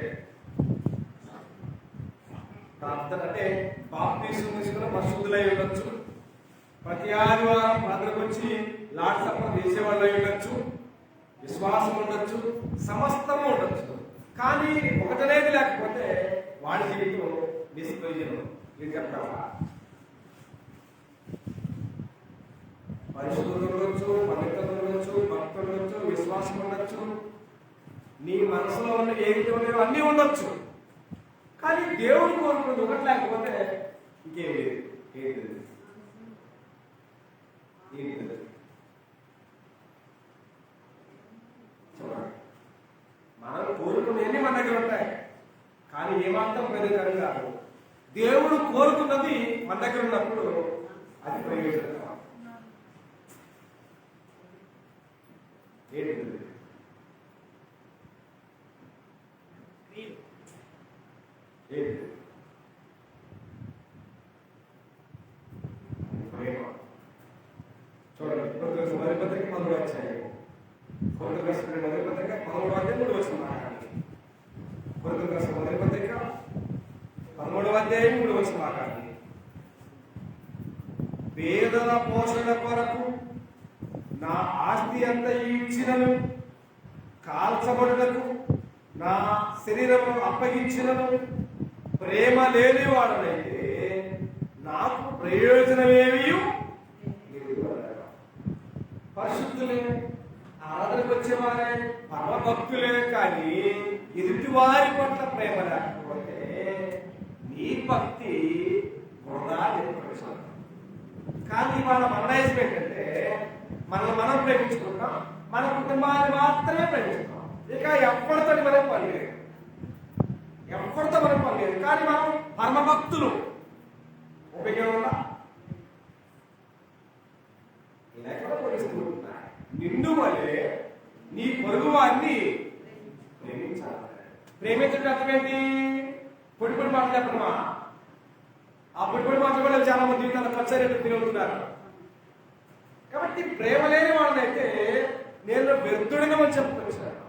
ప్రార్థన అంటే బాప్తీసం తీసుకున్న పరిశుద్ధులై ఉండొచ్చు, ప్రతి ఆదివారం ప్రార్థనకు వచ్చి లాట్ సపం చేసేవాళ్ళు అయి ఉండొచ్చు, విశ్వాసం ఉండొచ్చు, సమస్తము ఉండొచ్చు. కానీ ఒకటనేది లేకపోతే వాడి జీవితం నిష్ప్రయోజనం. ఇది చెప్పాలా? పరిశుద్ధులు ఉండొచ్చు, పవిత్రత ఉండొచ్చు, భక్తులు ఉండొచ్చు, విశ్వాసం ఉండొచ్చు, నీ మనసులో ఉన్న ఏది ఉన్నాయో అన్నీ ఉండొచ్చు. కానీ దేవుడు కోరుకున్నది ఒకటి లేకపోతే ఇంకేం లేదు. ఏంటి మనం కోరుకునేవి మన దగ్గర ఉంటాయి, కానీ ఏమాత్రం ప్రయోజనం కాదు. దేవుడు కోరుకున్నది మన దగ్గర ఉన్నప్పుడు అది ప్రయోజనం. ఏంటి ప్రేమ? చూడండి, మొదటి పత్రిక 11 వచ్చాయి. మొదటి పత్రిక 11 అధ్యాయం 3 వచ్చిన మాట్లాడి. మొదటి పత్రిక 11 అధ్యాయం 3 వచ్చిన మాట్లాడి. పేదల పోషణ కొరకు నా ఆస్తి అంత ఇచ్చినను కాల్చ కాల్చబడుటకు నా శరీరం అప్పగించినను ప్రేమ లేని వాడనైతే నాకు ప్రయోజనమేమీ లేదు. పరిశుద్ధులే, ఆరాధనకు వచ్చేవారే, పరమభక్తులే, కానీ ఎదుటి వారి పట్ల ప్రేమ లేకపోతే నీ భక్తి వృధా చెప్పవచ్చు. కానీ వాళ్ళ మనైజ్మెంట్ అంటే మనల్ని మనం ప్రేమించుకుంటాం, మన కుటుంబాన్ని మాత్రమే ప్రేమించుకుంటాం. ఇక ఎవరితో మనం పని లేదు, ఎవరితో మనం పని లేదు. కానీ మనం పరమభక్తులు. ఉపయోగం ఉందా? లేకుండా పరిస్థితులు ఉన్నాయి. నిన్ను వలే నీ పొరుగు వారిని ప్రేమించాలి. ప్రేమించడం అర్థమేంటి? పొడి పొడి మాటలు చెప్పడమా? ఆ పొడి పొడి మాటలు కూడా చాలా మంది జీవితాలు ఖర్చు తిరుగుతున్నారు. కాబట్టి ప్రేమ లేని వాళ్ళైతే నేను వ్యర్థుడినమని చెప్పుకొచ్చాను.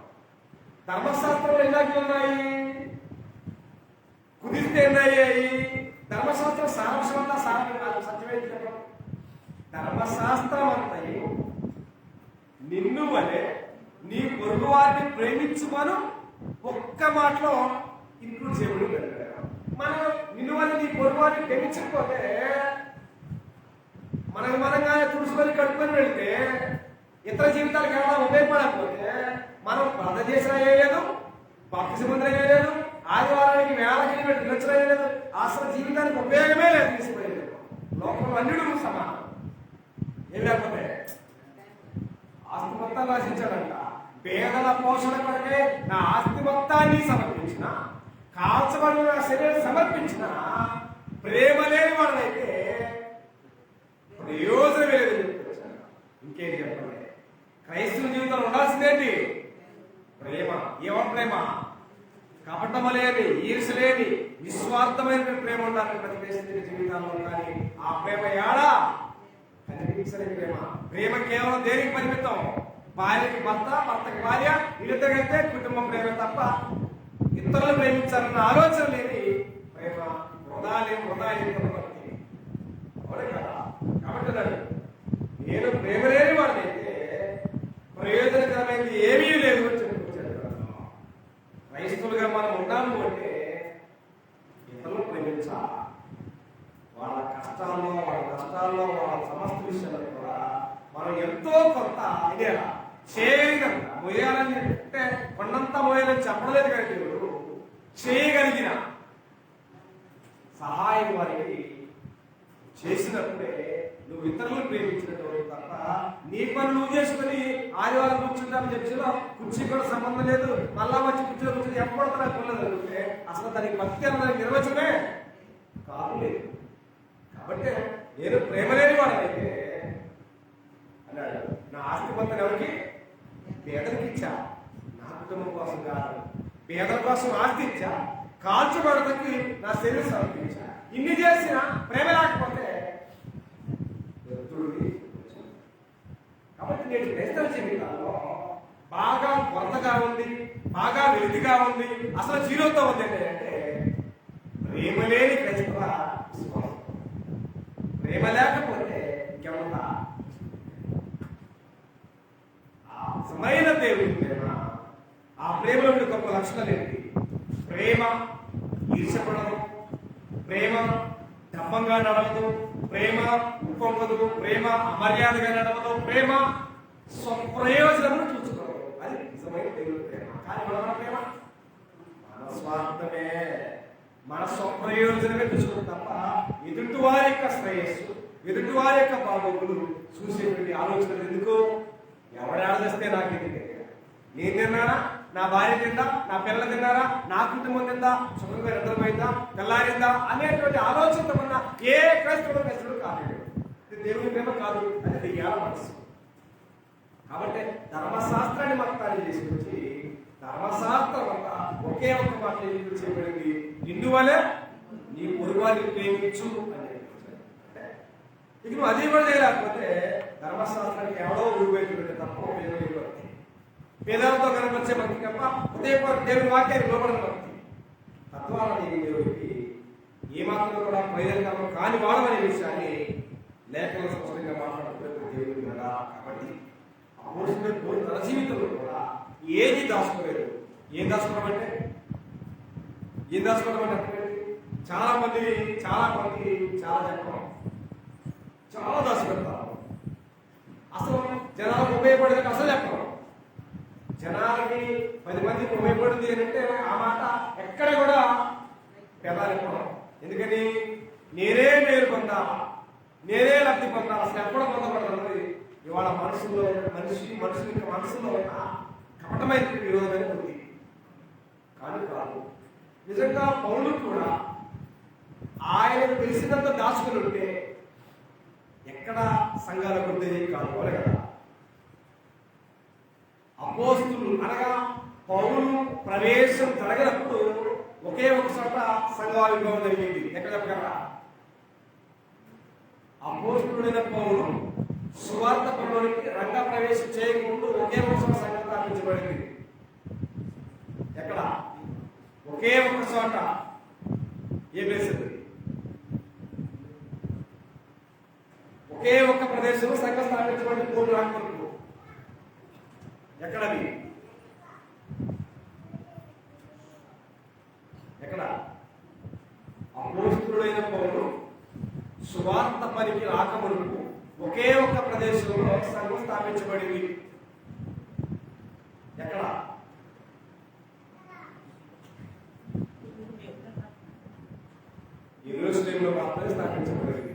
ధర్మశాస్త్రంలో ఎలాంటివి ఉన్నాయి? కుదిరితే ఎన్నయ్యాయి? ధర్మశాస్త్రం సారాంశం అంతా సత్యమైంది కదా. ధర్మశాస్త్రం అంతయు నిన్ను వలె నీ పొరుగు వారిని ప్రేమించుమను ఒక్క మాటలో ఇంక్లూడ్ చేయబడి. మనం నిన్ను వల్ల నీ పొరుగు వారిని ప్రేమించకపోతే, మనకు మనంగా తుడుచుకొని కడుక్కొని వెళితే, ఇతర జీవితాలకు ఏమైనా ఉపయోగపడకపోతే, మనం ప్రార్థన చేసినా చేయలేదు, బాప్తిసం పొందినా చేయలేదు, ఆదివారానికి వేలకి పెట్టి నచ్చినా చేయలేదు, అసలు జీవితానికి ఉపయోగమే లేదు, తీసిపోయలేదు. లోకంలో అన్యుడు సమానం. ఏం లేకపోతే ఆస్తి మొత్తాన్ని రాసించాడంట. పేదల పోషణ కొరకే నా ఆస్తి మొత్తాన్ని సమర్పించిన, కాల్చబడిన నా శరీరం సమర్పించిన ప్రేమ లేని వాళ్ళైతే ప్రయోజనం లేదు. ఇంకేంటి చెప్పండి? క్రైస్తవ జీవితంలో ఉండాల్సిందేంటి? ప్రేమ. ఏమో ప్రేమ? కపటమ లేని, ఈర్ష లేని, నిస్వార్థమైన ప్రేమ ఉండాలని ప్రతి క్రైస్తవ జీవితాల్లో. కానీ ఆ ప్రేమ ఏడా కనిపించని ప్రేమ. ప్రేమ కేవలం దేనికి పరిమితం? భార్యకి భర్త, భర్తకి భార్య, వీళ్ళిద్దరికైతే కుటుంబం ప్రేమ తప్ప ఇతరులు ప్రేమించాలన్న ఆలోచన లేని ప్రేమ వృధా అవునే కదా. కాబట్టి నేను ప్రేమ లేని వాడినైతే ప్రయోజనకరమైనది ఏమీ లేదు అని చెప్పుకొచ్చాడు. క్రైస్తవులుగా మనం ఉన్నాము అంటే ఇతరులు ప్రేమించాలి. వాళ్ళ కష్టాల్లో, వాళ్ళ నష్టాల్లో, వాళ్ళ సమస్త విషయాల్లో కూడా మనం ఎంతో కొంత ఇదేలా చేయగలిగిన మొయ్యాలని అంటే కొండంతా మోయాలని చెప్పలేదు కానీ దేవుడు చేయగలిగిన సహాయం వారికి చేసినప్పుడే నువ్వు ఇతరులను ప్రేమించినట్టు తప్ప నీ పని నువ్వు చేసుకుని ఆదివారం కూర్చుంటామని చర్చిలో కుర్చీ కూడా సంబంధం లేదు, మళ్ళా వచ్చి కుర్చీలో కూర్చొని ఎప్పుడో పిల్లలు అసలు దానికి భక్తి అన్నదానికి నిర్వచనమే కాదు లేదు. కాబట్టి నేను ప్రేమ లేని వాడైతే అన్నాడు, నా ఆస్తి మొత్తం ఎవరికి? పేదలకు ఇచ్చా, నా కుటుంబం కోసం కాదు. పేదల కోసం ఆస్తి ఇచ్చా, కాల్చబడతకి నా శరీరం సమర్పించా. ఇన్ని చేసిన ప్రేమ లేకపోతే కాబట్టి నేను క్రైస్తవ జీవితాల్లో బాగా కొరతగా ఉంది, బాగా వెలితిగా ఉంది, అసలు జీరోతో ఉంది అంటే ప్రేమ లేని క్రైస్తవ విశ్వాసం. ప్రేమ లేకపోతే ఇంకెవరుందా? సమయన దేవుడి ప్రేమ. ఆ ప్రేమలో గొప్ప లక్షణాలు ఏంటి? ప్రేమ ఈర్షపడదు, ప్రేమ దమ్మంగా నడవదు, ప్రేమ ఉప్పొంగదు, ప్రేమ అమర్యాదగా నడవదు, ప్రేమ స్వప్రయోజనము చూసుకోదు. అది నిజమైన దేవుడి ప్రేమ. కానీ మన ప్రేమ మన స్వార్థమే, మన స్వప్రయోజనమే చూసుకోవడం తప్ప ఎదుటి వారి యొక్క శ్రేయస్సు, ఎదుటి వారి యొక్క బాగోగులు చూసేటువంటి ఆలోచన ఎందుకు? ఎవడాడదస్తే నాకు ఎందుకు? నేను తిన్నానా? నా భార్య తిందా? నా పిల్లలు తిన్నారా? నా కుటుంబం తిందా? సుఖంగా నిద్రపోయిందా? తెల్లారిందా? అనేటువంటి ఆలోచనతో ఉన్న ఏ క్రైస్తవుడు కాదు. దేవుని ప్రేమ కాదు, అది దెయ్యాల మనసు. కాబట్టి ధర్మశాస్త్రాన్ని మొత్తాన్ని తీసుకొచ్చి ధర్మశాస్త్రం అంతా ఒకే ఒక్క మాట చేయబడింది, నిన్ను వలె నీ పొరుగువారిని ప్రేమించు అని. ఇక నువ్వు అది కూడా చేయలేకపోతే ధర్మశాస్త్రానికి ఎవడో ఊరిపోయింది తప్ప ఉపయోగపడుతుంది. పేదలతో కనపరిచే భక్తి తప్ప ఉదయపూర్వక దేవుని వాక్యాన్ని లోపడిన భక్తి తత్వాల దేవుడికి ఏమాత్రం కూడా ప్రయోజనం కాని వాడమనే విషయాన్ని లేఖన స్పష్టంగా మాట్లాడుతున్న దేవుడు కదా. కాబట్టి తన జీవితంలో కూడా ఏది దాచుకోలేదు. ఏం దాచుకోవడం అంటే చాలా మంది చాలా చెప్పడం, చాలా దాచిపెడతారు. అసలు జనాలకు ఉపయోగపడేది అసలు చెప్పడం. జనాలకి 10 మందికి ఉపయోగపడింది అంటే ఆ మాట ఎక్కడ కూడా పెదాలిపోవడం. ఎందుకని నేనే మేలు పొందాలా, నేనే లబ్ధి పొందాలి, అసలు ఎక్కడ పొందబడదు. ఇవాళ మనుషుల మనసులో ఉన్న కపటమైన విరోధమైన ఉంది. కానీ కాదు, నిజంగా పౌలు కూడా ఆయనకు తెలిసినంత దాచుకుని ఉంటే ఎక్కడ సంఘాలకు ఉండేది కాదు కదా. అపోస్తులు అనగా పౌలు ప్రవేశం జరగనప్పుడు ఒకే ఒక చోట సంఘావిభావం జరిగింది. ఎక్కడ చెప్పగలరా? అపోస్తుడైన పౌలు సువార్త పనులకి రంగ ప్రవేశం చేయకముందు ఒకే ఒక చోట సంఘం స్థాపించబడింది. ఎక్కడ? ఒకే ఒక చోట. ఏ ప్లేస్? ఒకే ఒక్క ప్రదేశంలో సంఘం స్థాపించబడింది. పౌలు రాకముందు. ఎక్కడది? ఎక్కడ? అపోస్తుడైన పౌలు సువార్త పనికి రాకముందు ఒకే ఒక్క ప్రదేశంలో సంఘం స్థాపించబడింది. ఎక్కడ? యెరూషలేములో మాత్రమే స్థాపించబడింది.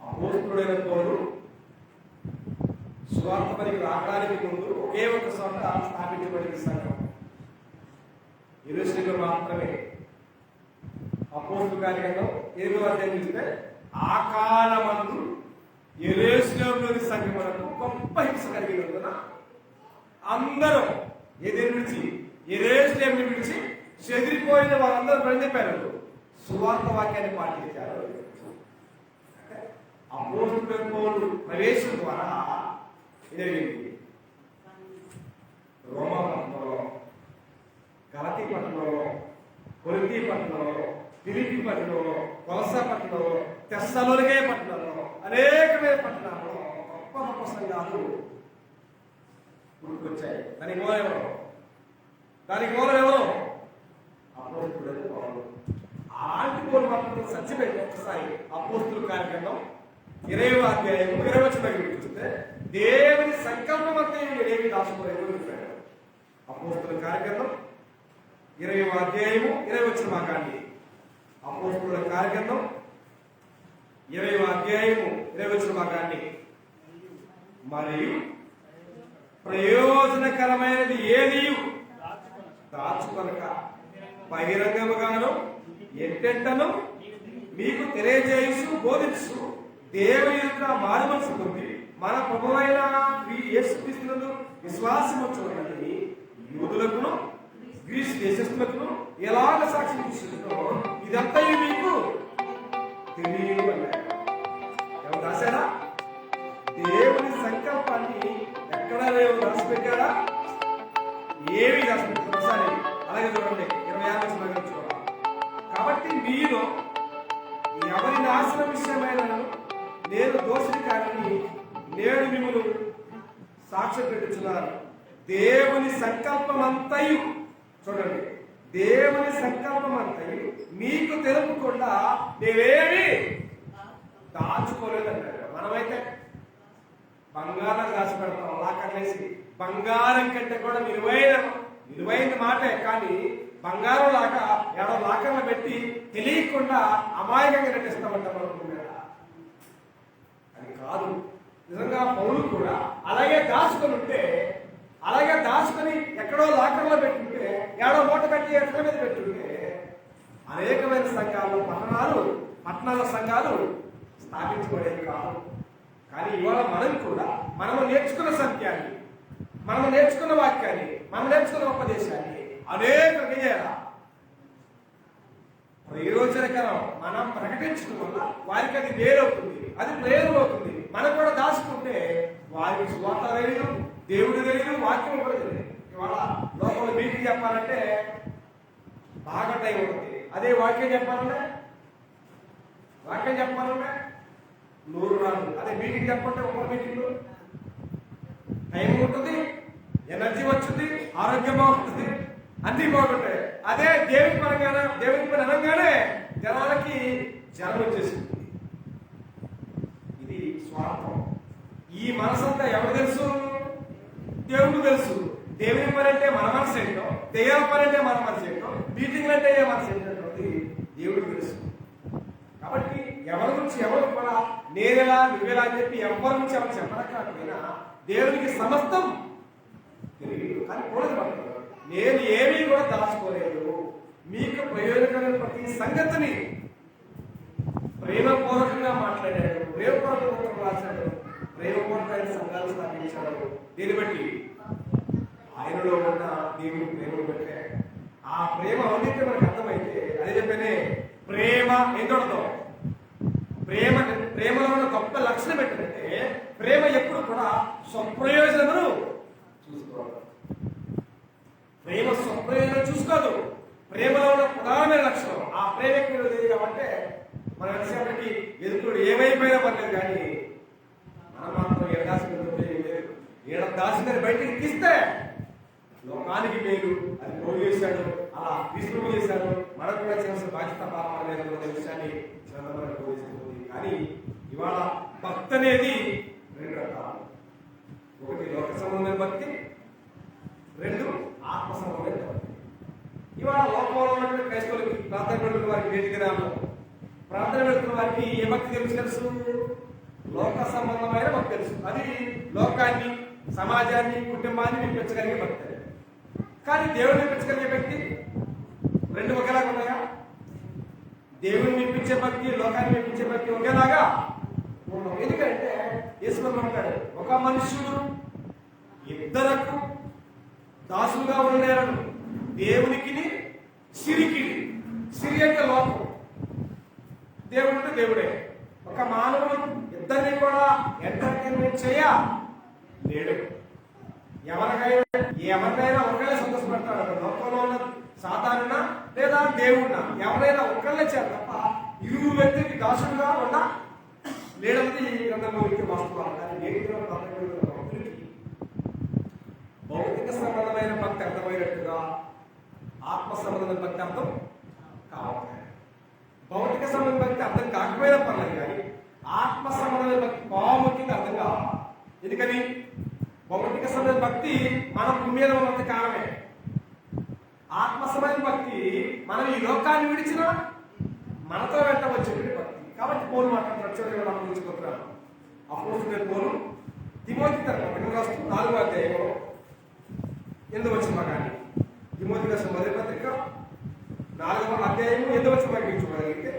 అపోస్తుడైన పౌలు సువార్త పనికి రావడానికి ముందు ఒకే ఒక చోట స్థాపించబడింది సంఘం, యెరూషలేములో మాత్రమే. అపోస్తుల కార్యక్రమం 7వ అధ్యాయం చూస్తే ఆ కాలమందు యెరూషలేములోని సంఘములకు గొప్ప హింస కలిగినందున అందరూ యెరూషలేమును విడిచి చెదిరిపోయిన వారందరూ పని చెప్పారు, సువార్త వాక్యాన్ని పాటించారు. అపోస్తుల పౌలు ప్రవేశం ద్వారా జరిగింది. రోమా పట్టణంలో, గలతీ పట్టణంలో, కొరింథీ పట్టణంలో, ఫిలిప్పీ పట్టణంలో, కొలస పట్టణంలో, తెస్సలోనికే పట్టణంలో, అనేకమైన పట్టణాల్లో గొప్ప గొప్ప సంఘాలు పుట్టుకొచ్చాయి. దానికి మూలం ఎవరు? అపోస్తులైన పౌలు. అలాంటి పౌలు మాత్రం సత్యమైన ఒకసారి అపోస్తుల కార్యక్రమం 20వ అధ్యాయం 20వ వచనం చూస్తే దేవుని సంకల్పం అంతా ఏమి దాచుకోలేదు చెప్పాడు. అపోస్తుల కార్యక్రమం 20వ అధ్యాయము 20వ వచనం భాగాన్ని. అపోస్తుల కార్యక్రమం 20వ అధ్యాయము 20వ వచనం భాగాన్ని. మరియు ప్రయోజనకరమైనది ఏది దాచుకొనక బహిరంగముగాను ఎంటెంటను మీకు తెలియజేయు బోధించు దేవుని యొక్క మారు మనసు పొంది మన ప్రభువైన యేసుక్రీస్తునందు విశ్వాసము చూడండి. యూదులకును గ్రీసు దేశస్తులకును ఎలాగ సాక్ష్యం ఇస్తుందో ఇదంతా మీకు తెలియదు అన్నాడు. ఎవరు రాశారా? దేవుని సంకల్పాన్ని ఎక్కడా లేవు రాసిపెట్టాడా? ఏమి రాసిపెట్టారు? ఒకసారి అలాగే చూడండి 26వ వచనం చూడాలి. కాబట్టి మీరు ఎవరి నాశనం విషయమైన నేను దోషిని కానీ నేడు మిమ్మల్ని సాక్ష్యం పెట్టుచున్నారు. దేవుని సంకల్పం అంతయు చూడండి, దేవుని సంకల్పం అంతయు మీకు తెలుపకుండా నేనేమి దాచుకోలేదన్నాడు. మనమైతే బంగారం దాచి పెడతాం లాకర్లేసి. బంగారం కంటే కూడా విలువైన మాటే, కానీ బంగారం లాగా ఏడో లాకర్లు పెట్టి తెలియకుండా అమాయకంగా నటిస్తామంటాం అనుకున్నారా? అది కాదు. నిజంగా పౌలు కూడా అలాగే దాచుకొని ఎక్కడో లాకర్లో పెట్టుంటే, ఏడో మూట పెట్టి ఎక్కడ మీద పెట్టుంటే అనేకమైన సంఘాలు, పట్టణాల సంఘాలు స్థాపించబడేవి కాదు. కానీ ఇవాళ మనము నేర్చుకున్న సత్యాన్ని, మనము నేర్చుకున్న వాక్యాన్ని, మనం నేర్చుకున్న ఉపదేశాన్ని అనేకరికి చేయాలి. ప్రయోజనకరం మనం ప్రకటించడం వల్ల వారికి అది వేరవుతుంది, అది ప్రయోజనం అవుతుంది. మనం కూడా దాచుకుంటే వారికి సువార్త తెలియదు, దేవుడు తెలియదు, వాక్యం కూడా తెలియదు. ఇవాళ లోపల మీకు చెప్పాలంటే బాగా టైం ఉంటుంది. అదే వాక్యం చెప్పాలంటే నూరు రాదు. అదే మీటింగ్ చెప్పంటే ఒక మీటింగ్ టైం ఉంటుంది, ఎనర్జీ వచ్చింది, ఆరోగ్యం బాగుంటుంది, అన్ని బాగుంటాయి. అదే దేవుని పని అనగానే జనాలకి జ్వరం వచ్చేసింది. ఇది స్వార్థం. ఈ మనసంతా ఎవరు తెలుసు? దేవుడు తెలుసు. దేవుని పని అంటే మన మనసు ఏంటో, దెయ్యాల పని అంటే మన మనసు ఏంటో, మీటింగ్లు అంటే ఏ మనసు ఏంటో దేవుడికి తెలుసు. కాబట్టి ఎవరి నుంచి ఎవరు కూడా నేనెలా నువ్వెలా అని చెప్పి ఎవరి నుంచి ఎవరు చెప్పకపోయినా దేవునికి సమస్తం తెలియదు. కానీ కూడదు, నేను ఏమీ కూడా దాచుకోలేదు, మీకు ప్రయోజనకరమైన ప్రతి సంగతిని ప్రేమపూర్వకంగా మాట్లాడాడు, ప్రేమపూర్వకంగా రాశాడు, ప్రేమపూర్వకమైన సంఘాలు స్థాపించాడు. దీన్ని బట్టి ఆయనలో ఉన్న దేవుని ప్రేమను బట్టే ఆ ప్రేమ అవునైతే మనకు అర్థమైతే అదే చెప్పనే ప్రేమ ఏంటో ప్రేమలో ఉన్న గొప్ప లక్షణం ఏంటంటే ప్రేమ ఎప్పుడు కూడా స్వప్రయోజనమును చూసుకోవాలి. ప్రేమ స్వప్రయోజనం చూసుకోదు. ప్రేమలో ఉన్న ప్రధానమైన లక్షణం ఆ ప్రేమ ఎక్కువ లేదు కాబట్టి మన విషయానికి ఎదుటి ఏమైపోయినా పర్లేదు, కానీ మనం మాత్రం దాసిందని బయటికి తీస్తే లోకానికి మేలు, అది పోగు చేశాడు, అలా విష్ణువు చేశాడు, మనకు కూడా చేయాల్సిన బాధ్యత పాపం లేదన్న విషయాన్ని బోధిస్తుంది. కానీ ఇవాళ భక్తి అనేది రెండు రకాలు. ఒకటి లోక సంబంధమైన భక్తి, రెండు ఆత్మ సంబంధమైన భక్తి. ఇవాళ లోకంలో ఉన్నటువంటి క్రైస్తవులకి ప్రార్థన పెడుతున్న వారికి వేదికరాల్లో ప్రార్థన పెడుతున్న వారికి ఏ భక్తి తెలుసు? లోక సంబంధమైన భక్తి తెలుసు. అది లోకాన్ని, సమాజాన్ని, కుటుంబాన్ని మెప్పించగలిగే భక్తి. కానీ దేవుడిని మెప్పించగలిగే వ్యక్తి రెండు ఒకేలాగా ఉన్నాయా? దేవుడిని మెప్పించే భక్తి, లోకాన్ని మెప్పించే భక్తి ఒకేలాగా ఉన్నాం. ఎందుకంటే యేసు అంటాడు, ఒక మనుష్యుడు ఇద్దరకు దాసులుగా ఉండేరను, దేవునికి సిరికి. సిరి అంటే లోకం, దేవుడు అంటే దేవుడే. ఒక మానవుడు ఇద్దరిని కూడా ఎంటర్టైన్మెంట్ చేయలేడు. ఎవరినైనా ఒకళ్ళే సంతోషపెడతాడు. లోకంలో ఉన్న సాతానున్నా లేదా దేవుడినా ఎవరైనా ఒకళ్ళే చేయాలి తప్ప ఇరువురు వ్యక్తికి దాసుడుగా ఉన్న లేదంటే ఈ గ్రంథంలోకి వాస్తవాలు. కానీ భక్తులకి భౌతిక సంబంధమైన భక్తి అర్థమయ్యేట్టుగా ఆత్మ సంబంధమైన భక్తి అర్థం కావాలి. భౌతిక సంబంధమైన భక్తి అర్థం కాకపోయినా పర్లేదు, కానీ ఆత్మ సంబంధమైన భక్తి ప్రాముఖ్యంగా అర్థం కావాలి. ఎందుకని? భౌతిక సంబంధ భక్తి మనం భూమి మీద ఉన్నంత కాలమే. ఆత్మ సంబంధ భక్తి మనం ఈ లోకాన్ని విడిచిన మనతో వెంట వచ్చేటువంటి భక్తి. కాబట్టి పౌలు మాట్లాడుతున్నాడు, గురించుకుంటున్నాను. అపోస్తలుడైన పౌలు తిమోతికి రాస్తూ 4వ అధ్యాయంలో 8వ వచనం, కానీ తిమోతికి రాసిన మొదటి పత్రిక 4వ అధ్యాయం 8వ వచనం చూడగలిగితే,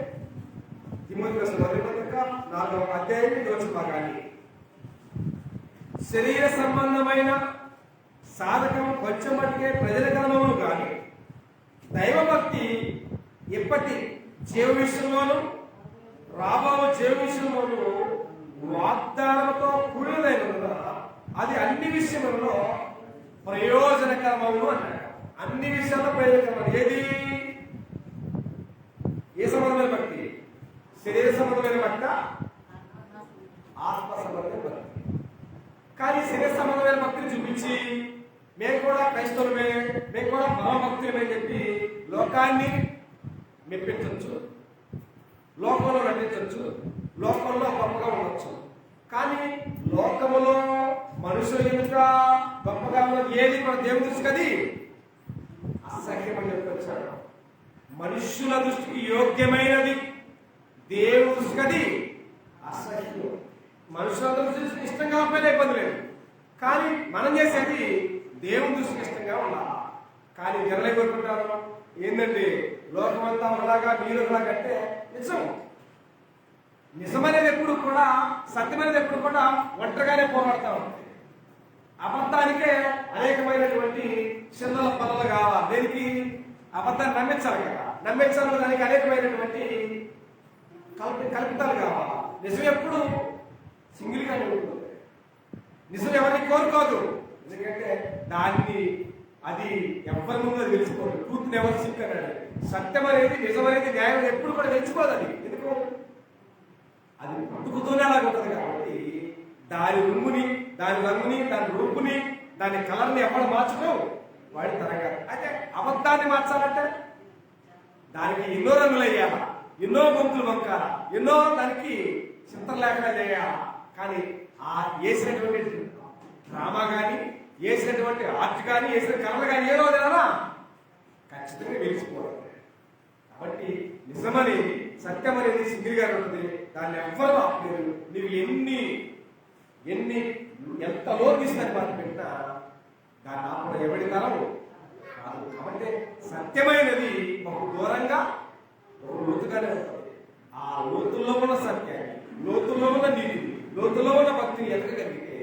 తిమోతికి రాసిన మొదటి పత్రిక 4వ అధ్యాయం 8వ వచనం, కానీ శరీర సంబంధమైన సాధకం కొంచెం మట్టుకే ప్రజల కలమవును, కానీ దైవభక్తి ఎప్పటి జీవ విషయంలోనూ రాబో జీవ విషయంలోనూ వాగ్దానంతో కూడినదైన అది అన్ని విషయములలో ప్రయోజనకరమవును అన్నాడు. అన్ని విషయాల్లో ప్రయోజనకరం. ఏది? ఏ సంబంధమైన భక్తి? శరీర సంబంధమైన భక్తి, ఆత్మ సంబంధమైన భక్తి. కానీ శరీర సంబంధమైన భక్తిని చూపించి మేము కూడా క్రైస్తవులమే, మేము కూడా మహాభక్తులమే చెప్పి లోకాన్ని మెప్పించవచ్చు, లోకంలో నటించవచ్చు, లోకంలో గొప్పగా ఉండొచ్చు. కానీ లోకములో మనుషుల ఎదుట గొప్పగా ఉన్నది ఏది మన దేవుని దృష్టికి అది అసహ్యం అని చెప్పొచ్చాడు. మనుష్యుల దృష్టికి యోగ్యమైనది దేవుని దృష్టికి అది అసహ్యం. మనుషులందరూ దృష్టికి ఇష్టం కాకపోయినా ఇబ్బంది లేదు, కానీ మనం చేసేది దేవుని దృష్టికి ఇష్టంగా ఉండాలి. కానీ జనలే కోరుకుంటారు ఏంటంటే లోకమంతా ఒకలాగా మీరు ఒకలాగా అంటే నిజమనేది ఎప్పుడు కూడా, సత్యమైనది ఎప్పుడు కూడా ఒంటరిగానే పోరాడుతూ ఉంటుంది. అబద్ధానికే అనేకమైనటువంటి చిన్నల పనులు కావాలి. దేనికి? అబద్ధాన్ని నమ్మించాలి కదా, నమ్మించాలి దానికి అనేకమైనటువంటి కల్పితాలు కావాలి. నిజం ఎప్పుడు సింగిల్గానే ఉంటుంది. నిజం ఎవరిని కోరుకోదు, ఎందుకంటే దాన్ని అది ఎవరి ముందు తెలుసుకోదు. ట్రూత్ నెవర్ సిక్ అన్నాడు. సత్యం అనేది, నిజం అనేది, న్యాయం ఎప్పుడు కూడా తెలుసుకోదు. అది ఎందుకు? అది పట్టుకుతూనే అలాగ ఉంటుంది. కాబట్టి దాని రంగుని, దాని రూపుని దాని కలర్ని ఎవరు మార్చడం వాడి తరం కాదు. అయితే అబద్ధాన్ని మార్చాలంటే దానికి ఎన్నో రంగులు వేయాలా, ఎన్నో గొంతులు వంకాలా, ఎన్నో దానికి చిత్రలేఖన చేయాలా. కానీ ఆ వేసినటువంటి డ్రామా కానీ, వేసినటువంటి ఆర్ట్ కానీ, వేసిన కళలు కానీ ఏదో తినాలా ఖచ్చితంగా వెలిసిపోవాలి. కాబట్టి నిజమనేది, సత్యం అనేది సింగిల్ గారు ఉంటుంది. దాన్ని ఎవ్వరూ ఆపలేరు. నువ్వు ఎంత లోకిస్తాను మాట పెట్టినా దాన్ని ఆపడం ఎవరి తరం కాదు. కాబట్టి సత్యమైనది ఒక దూరంగా ఒక లోతుగానే ఉంటుంది. ఆ లోతుల్లో ఉన్న సత్యాన్ని, లోతుల్లో ఉన్న నీతి, లోతుల్లో ఉన్న భక్తిని ఎదగగలిగితే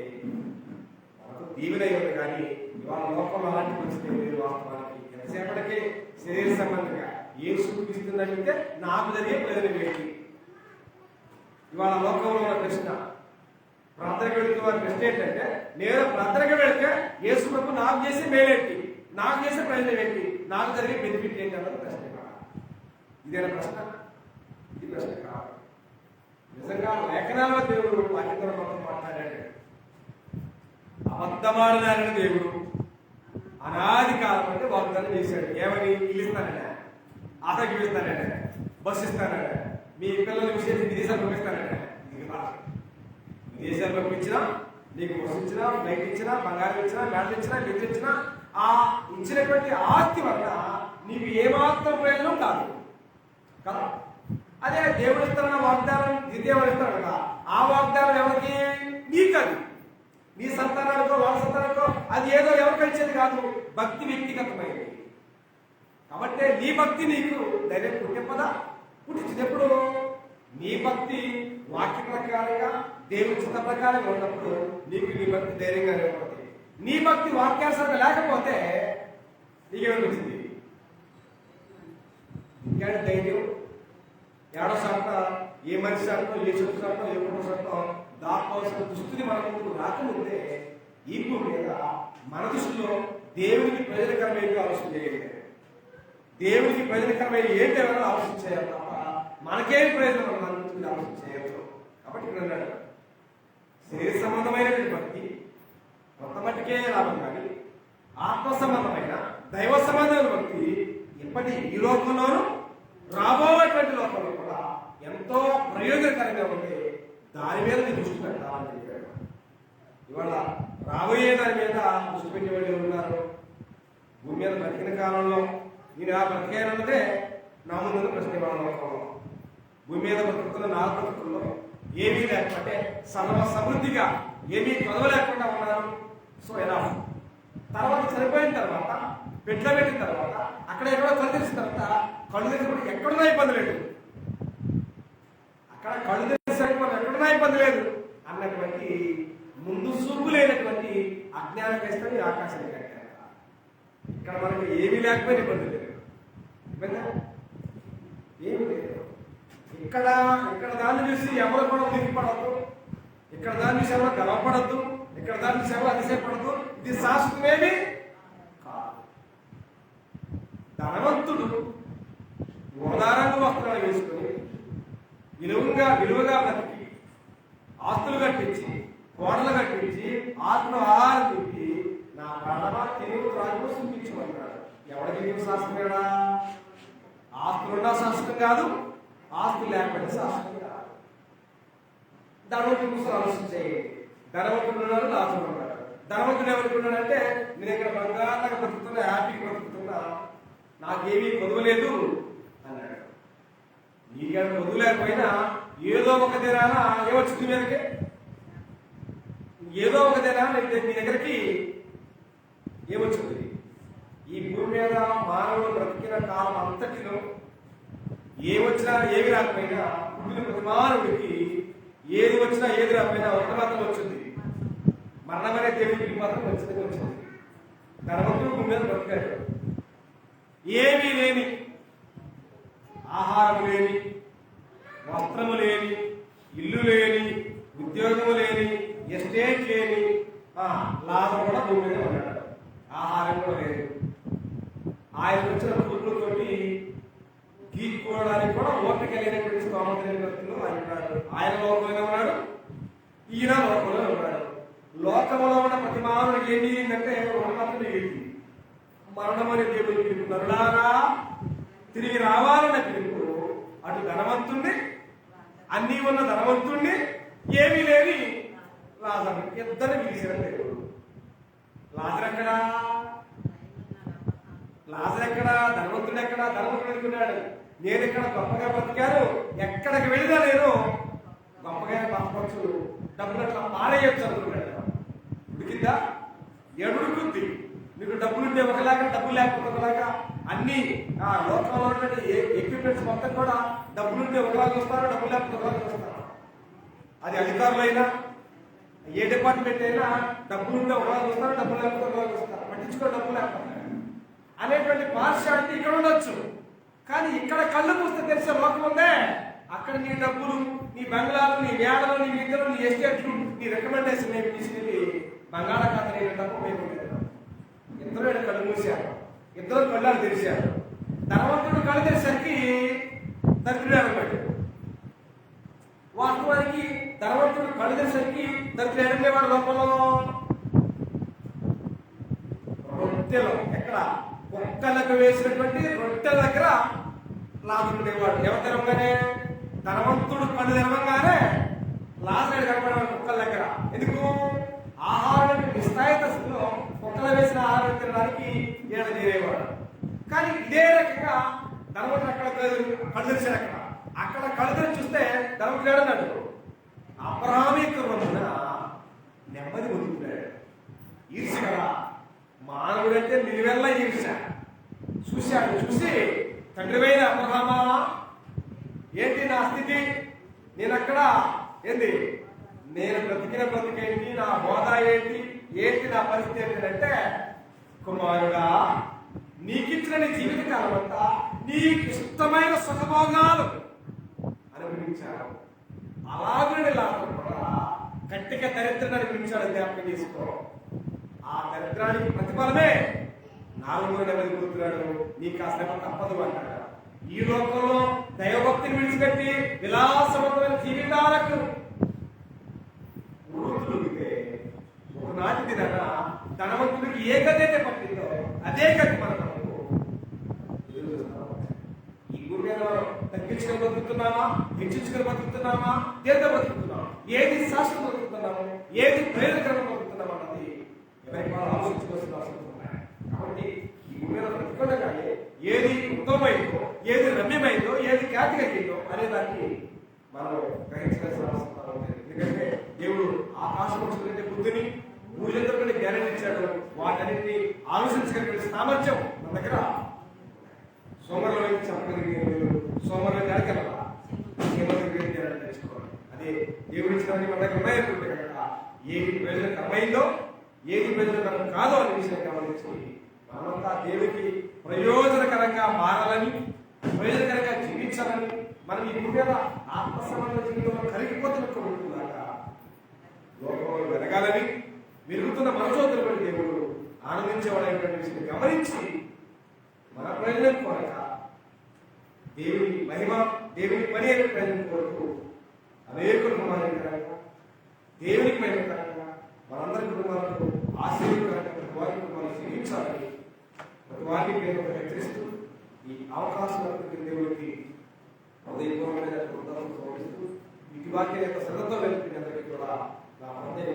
మనకు దీవెనయ్యేది. కానీ ఇవాళ లోకంలో అలాంటి పరిస్థితి లేదు. వాస్తవానికి ఎంతసేపటికి శరీర సంబంధంగా ఏం చూపిస్తుందంటే నాకు జరిగే ప్రయోజనం ఏంటి? ఇవాళ లోకంలో ఉన్న ప్రశ్న, ప్రార్థనకి వెళుతున్న వారి ప్రశ్న ఏంటంటే, నేను ప్రార్థనకి వెళితే యేసు ప్రభు నాకు చేసే మేలేంటి, నాకు చేసే ప్రయోజనం ఏంటి, నాకు జరిగే బెనిఫిట్ ఏంటి అన్నది ప్రశ్న. ఇదేనా ప్రశ్న? ఇది ప్రశ్న కాదు. నిజంగా లేఖనాల్లో దేవుడు వాక్యంతో మొత్తం మాట్లాడాడు. అబద్ధమాడనాడని దేవుడు అనాది కాలం అంటే వాగ్దానం చేశాడు. ఏమని? ఇల్లు ఇస్తానడా, ఆటకి వెళ్తానడా, బస్సు ఇస్తానడా, మీ పిల్లల విషయం విదేశాలు పంపిస్తానడా. విదేశాలు పంపించినా, నీకు బస్సు ఇచ్చినా, ఫ్లైట్ ఇచ్చినా, బంగారం ఇచ్చినా, ల్యాండ్ ఇచ్చినా, నిధులు ఇచ్చినా, ఆ ఇచ్చినటువంటి ఆస్తి వల్ల నీకు ఏమాత్రం ప్రయోజనం కాదు కదా. అదే దేవుడు ఇస్తారన్న వాగ్దానం ద్వితీయవాడు ఇస్తాడు కదా, ఆ వాగ్దానం ఎవరికి? నీకు. అది నీ సంతానానికో వాళ్ళ సంతానానికో అది ఏదో ఎవరికి ఇచ్చేది కాదు, భక్తి వ్యక్తిగతమైనది. కాబట్టి నీ భక్తి నీకు ధైర్యం పుట్టింపదా? పుట్టించింది ఎప్పుడు? నీ భక్తి వాక్య ప్రకారంగా, దేవుని చిత్త ప్రకారంగా ఉన్నప్పుడు నీకు నీ భక్తి ధైర్యంగానే ఉంటుంది. నీ భక్తి వాక్యాసంగా లేకపోతే నీకేమనిపించింది? ఇంకేంటి ధైర్యం? ఏడో శాతం ఏ మనిషి శాతం, ఏ చెట్టు శాతం, ఏ కుటుంబ శాతం దాక్కోవాల్సిన దుస్థితి మన ముందు రాకముందే ఈ భూమి మీద మన దృష్టిలో దేవునికి ప్రయోజనకరమైన ఆలోచన చేయాలి. దేవునికి ప్రయోజనకరమైన ఏంటి ఎవరైనా ఆలోచన చేయాలి తప్ప మనకేం ప్రయోజనం మన నుంచి ఆలోచన చేయవచ్చు. కాబట్టి ఇక్కడ అన్నాడు, శరీర సంబంధమైనటువంటి భక్తి కొత్త మట్టికే లాభం, కానీ ఆత్మ సంబంధమైన దైవ సంబంధమైన భక్తి ఇప్పటి ఈ లోకంలోనూ రాబోయేటువంటి లోకంలో కూడా ఎంతో ప్రయోజనకరంగా ఉంటే దాని మీద నేను దృష్టి పెట్టాలని చెప్పాడు. ఇవాళ రాబోయే దాని మీద దృష్టి పెట్టేవాళ్ళు ఉన్నారు. భూమి మీద బ్రతికిన కాలంలో నేను ఆ బ్రతికేనంటే నా ముందు ప్రశ్న లోకంలో భూమి మీద బ్రతుకుతున్న నా బ్రతుకుల్లో ఏమీ లేకపోతే సర్వ సమృద్ధిగా ఏమీ కొదవ లేకుండా ఉన్నారు. సో ఎలా తర్వాత చనిపోయిన తర్వాత పెట్ల పెట్టిన తర్వాత అక్కడ ఎక్కడో కళ్ళు తెరిచిన తర్వాత కళ్ళు తెరిచినప్పుడు ఎక్కడున్నా ఇబ్బంది లేదు, అక్కడ కళ్ళు తెరిచినప్పుడు ఎక్కడున్నా ఇబ్బంది లేదు అన్నటువంటి ముందు చూపు లేనటువంటి అజ్ఞాన క్రైస్తవుని ఆకాశాన్ని కట్టారు. ఇక్కడ మనకి ఏమీ లేకపోయినా ఇబ్బంది లేదు, ఏమి లేదు. ఇక్కడ దాన్ని చూసి ఎవరు కూడా ఉనికిపడద్దు, ఇక్కడ దాన్ని చూసి ఎవరు గర్వపడద్దు, ఇక్కడ దాన్ని చూసి ఎవరు అతిశయపడద్దు. ఇది శాశ్వతమేమి కాదు. ధనవంతుడు గోదారంగు వస్త్రాలు వేసుకుని విలువగా బ్రతికి ఆస్తులు కట్టించి, కోడలు కట్టించి, ఆత్మ ఆహారం తిప్పి నా ప్రాణమా తెలుగు రాజు చూపించమన్నాడు. ఎవరికి శాస్త్రమేడా? ఆస్తులున్నా శాస్త్రం కాదు, ఆస్తులు లేకపోతే శాస్త్రం కాదు. ధనవంతుడి కోసం ఆలోచించేయండి. ధనవంతుడు ఉన్నాడు, లాభం ఉన్నాడు. ధనవంతుడు ఎవరుకున్నాడంటే నేను ఇక్కడ బంగారంగా బ్రతుకుతున్నా, హ్యాపీగా బ్రతుకుతున్నా, నాకేమీ కొదవలేదు అన్నాడు. నీకేమైనా కొదువు లేకపోయినా ఏదో ఒక దినాన ఏమొచ్చింది మీదకి, ఏదో ఒక దినాన మీ దగ్గరికి ఏమొచ్చింది? ఈ భూమి మీద మానవుడు బ్రతికిన కాలం అంతటిలో ఏమొచ్చినా ఏమి రాకపోయినా పుట్టిన ప్రతి మానవుడికి ఏది వచ్చినా ఏది రాకపోయినా ఒకటి మాత్రం వచ్చింది, మరణం అనే దేవుడికి మాత్రం వచ్చింది. ధనవంతుడు భూమి మీద బ్రతికాడు. ఏమీ లేని, ఆహారం లేని, వస్త్రము లేని, ఇల్లు లేని, ఉద్యోగము లేని, ఎస్టేట్ లేని, లాభం కూడా భూమి మీద ఉన్నాడు. ఆహారం కూడా లేదు. ఆయన వచ్చిన పురుగులతోటి గీక్కోవడానికి కూడా ఓపిక లేనటువంటి స్తోమత లేని వ్యక్తులు ఆయన ఉన్నాడు. ఆయన లోకంలో ఉన్నాడు, ఈయన లోకంలో ఉన్నాడు. లోకంలో ఉన్న ప్రతి మానవుడికి ఏంటి అంటే ఒకటి ఏంటి మరణం అనే దేవుడు పిలుపు. నరులారా తిరిగి రావాలన్న పిలుపు. అటు ధనవంతుణ్ణి, అన్నీ ఉన్న ధనవంతుణ్ణి, ఏమీ లేని లాజరు ఇద్దరు పిలిచారు దేవుడు. లాజరు ఎక్కడా? లాజరు ఎక్కడా? ధనవంతుడు ఎక్కడా? ధనవంతుడు అనుకున్నాడు నేను ఇక్కడ గొప్పగా బతికాను, ఎక్కడికి వెళ్ళినా నేను గొప్పగా బతకవచ్చు, డబ్బులు అట్లా పారేయచ్చు అనుకున్నాడు. ఉడికిందా? ఎడుగుద్ది. నీకు డబ్బులుంటే ఒకలాగా, డబ్బులు లేకపోతే ఒకలాగా. అన్ని లోకంలో ఎక్విప్మెంట్స్ మొత్తం కూడా డబ్బులుంటే ఒకలాగా వస్తారు, డబ్బులు లేకపోతే ఒకలాగా వస్తారు. అది అధికారులైనా ఏ డిపార్ట్మెంట్ అయినా డబ్బులుంటే ఒకలాగా వస్తారు, డబ్బులు లేకపోతే ఒకలాగా వస్తారు. పట్టించుకో డబ్బులు లేకపోతే అనేటువంటి పార్షాలిటీ ఇక్కడ ఉండొచ్చు. కానీ ఇక్కడ కళ్ళు మూస్తే తెలిసే లోకం ఉందే. అక్కడ నీ డబ్బులు, నీ బంగ్లాలు, నీ వేడలు, నీ నిధులు, నీ ఎస్టేట్లు, నీ రికమెండేషన్ ఏమి తీసుకెళ్ళి బంగాళాఖాతం తప్ప ఇద్దరు కళ్ళు మూసారు, ఇద్దరు కళ్ళాలు తెరిచారు. ధనవంతుడు కళ్ళు తెరిసరికి దరిద్రుడు అనమాట. వాస్తవానికి ధనవంతుడు కళ్ళు తెరిసరికి దరిద్రుడు ఎడలేవాడు లోపల రొట్టెలో ఎక్కడ కుక్కలకు వేసినటువంటి రొట్టెల దగ్గర లాజరుడేవాడు. ఎవరు తెరవగానే ధనవంతుడు కళ్ళు తెరవగానే లాజరుడు కనపడేవాడు కుక్కల దగ్గర. ఎందుకు? ఆహారం నిస్తాయితలో కుక్కలు వేసిన ఆహారం తినడానికి ఈడ చేరేవాడు. కానీ ఇదే రకంగా ధనవంతుడు అక్కడ కళ్ళు తెరిచాడు. అక్కడ కళ్ళు తెరిచి చూస్తే ధనవంతుడు ఏడన్నాడు అబ్రహామీకరణ నెమ్మది పొందుతున్నాడు. ఈర్ష కదా మానవుడు అంటే నిలువెల్లా ఈర్ష. చూశాడు, చూసి తండ్రివైన అబ్రహామా ఏంటి నా స్థితి, నేను అక్కడ ఏంటి, నేను బ్రతికిన బ్రతికేంటి, నా హోదా ఏంటి, ఏంటి నా పరిస్థితి ఏంటంటే, కుమారుడా నీకిచ్చిన నీ జీవిత కాలం అంతా నీకు ఇష్టమైన సుఖభోగాలు అనుభవించాడు. అలాగే కూడా గట్టిగా దరిద్రాన్ని అనిపించాడు. జ్ఞాపకం చేసుకో. ఆ దరిద్రానికి ప్రతిఫలమే 4 నెలలు కూర్చున్నాడు. నీకు ఆ శ్రమ తప్పదు అంటాడు. ఈ లోకంలో దైవభక్తిని విడిచిపెట్టి విలాసవంతమైన జీవితాలకు ఒకనాటి దిన ధనవంతుడికి ఏ గది అయితే పట్టిందో అదే గది మనకు. ఈ భూమి మీద తగ్గించుకొని బతుకుతున్నామా, హెచ్చించుకొని బతుకుతున్నామా, దేంతో బతుకుతున్నామా, ఏది శాస్త్రం బతుకుతున్నాము, ఏది ప్రయోజనకరంగా బతుకుతున్నాం అన్నది ఎవరికి వాళ్ళు ఆలోచించుకోవాల్సిన అవసరం ఉన్నాయి. కాబట్టి ఈ భూమి మీద బ్రతుకుండగానే ఏది ఉత్తమమైందో, ఏది రమ్యమైందో, ఏది ఖ్యాతి కలిగిందో అనే దాన్ని మనం గ్రహించాల్సిన అవసరం ఉంది. ఎందుకంటే దేవుడు ఆకాశం కంటే బుద్ధిని, భూజంతుల కంటే జ్ఞానం ఇచ్చాడు. వాటన్నిటిని ఆలోచించగలిగే సామర్థ్యం మన దగ్గర సోమరులో చెప్పగలిగే సోమరులో జరగలరా జ్ఞానం తెలుసుకోవాలి. అదే దేవుడి ఇచ్చిన మన దగ్గర ఉన్నాయనుకుంటే కనుక ఏది ప్రయోజనకరమైందో, ఏది ప్రయోజనకరం కాదో అనే విషయం గమనించి మనమంతా దేవుడికి ప్రయోజనకరంగా మారాలని, ప్రయోజనకరంగా జీవించాలని, మనం ఈ భూమి మీద ఆత్మసమాన జీవితంలో కరిగిపోతున్నట్టుగా లోకంలో వెలగాలని, వెలుగుతున్న మనసోదరు బట్టి దేవుడు ఆనందించేవాడైనటువంటి విషయాన్ని గమనించి మన ప్రయోజనం కోరక దేవుని మహిమ, దేవుని పని అనే ప్రయోజనం కోరుతూ అనేకులు కుమారుకరంగా, దేవునికి మహిమకరంగా, మనందరి కుటుంబాలకు ఆశీర్వాదకరంగా ప్రతి వారి కుటుంబాలను జీవించాలని ప్రతి వారికి నేను హెచ్చరిస్తూ ఈ అవకాశం దేవుడికి హృదయపూర్వమైన కృతజ్ఞతలు సమర్పిస్తూ ఇటు వాక్యం యొక్క శ్రద్ధతో వెళ్తున్న కూడా నా హృదయ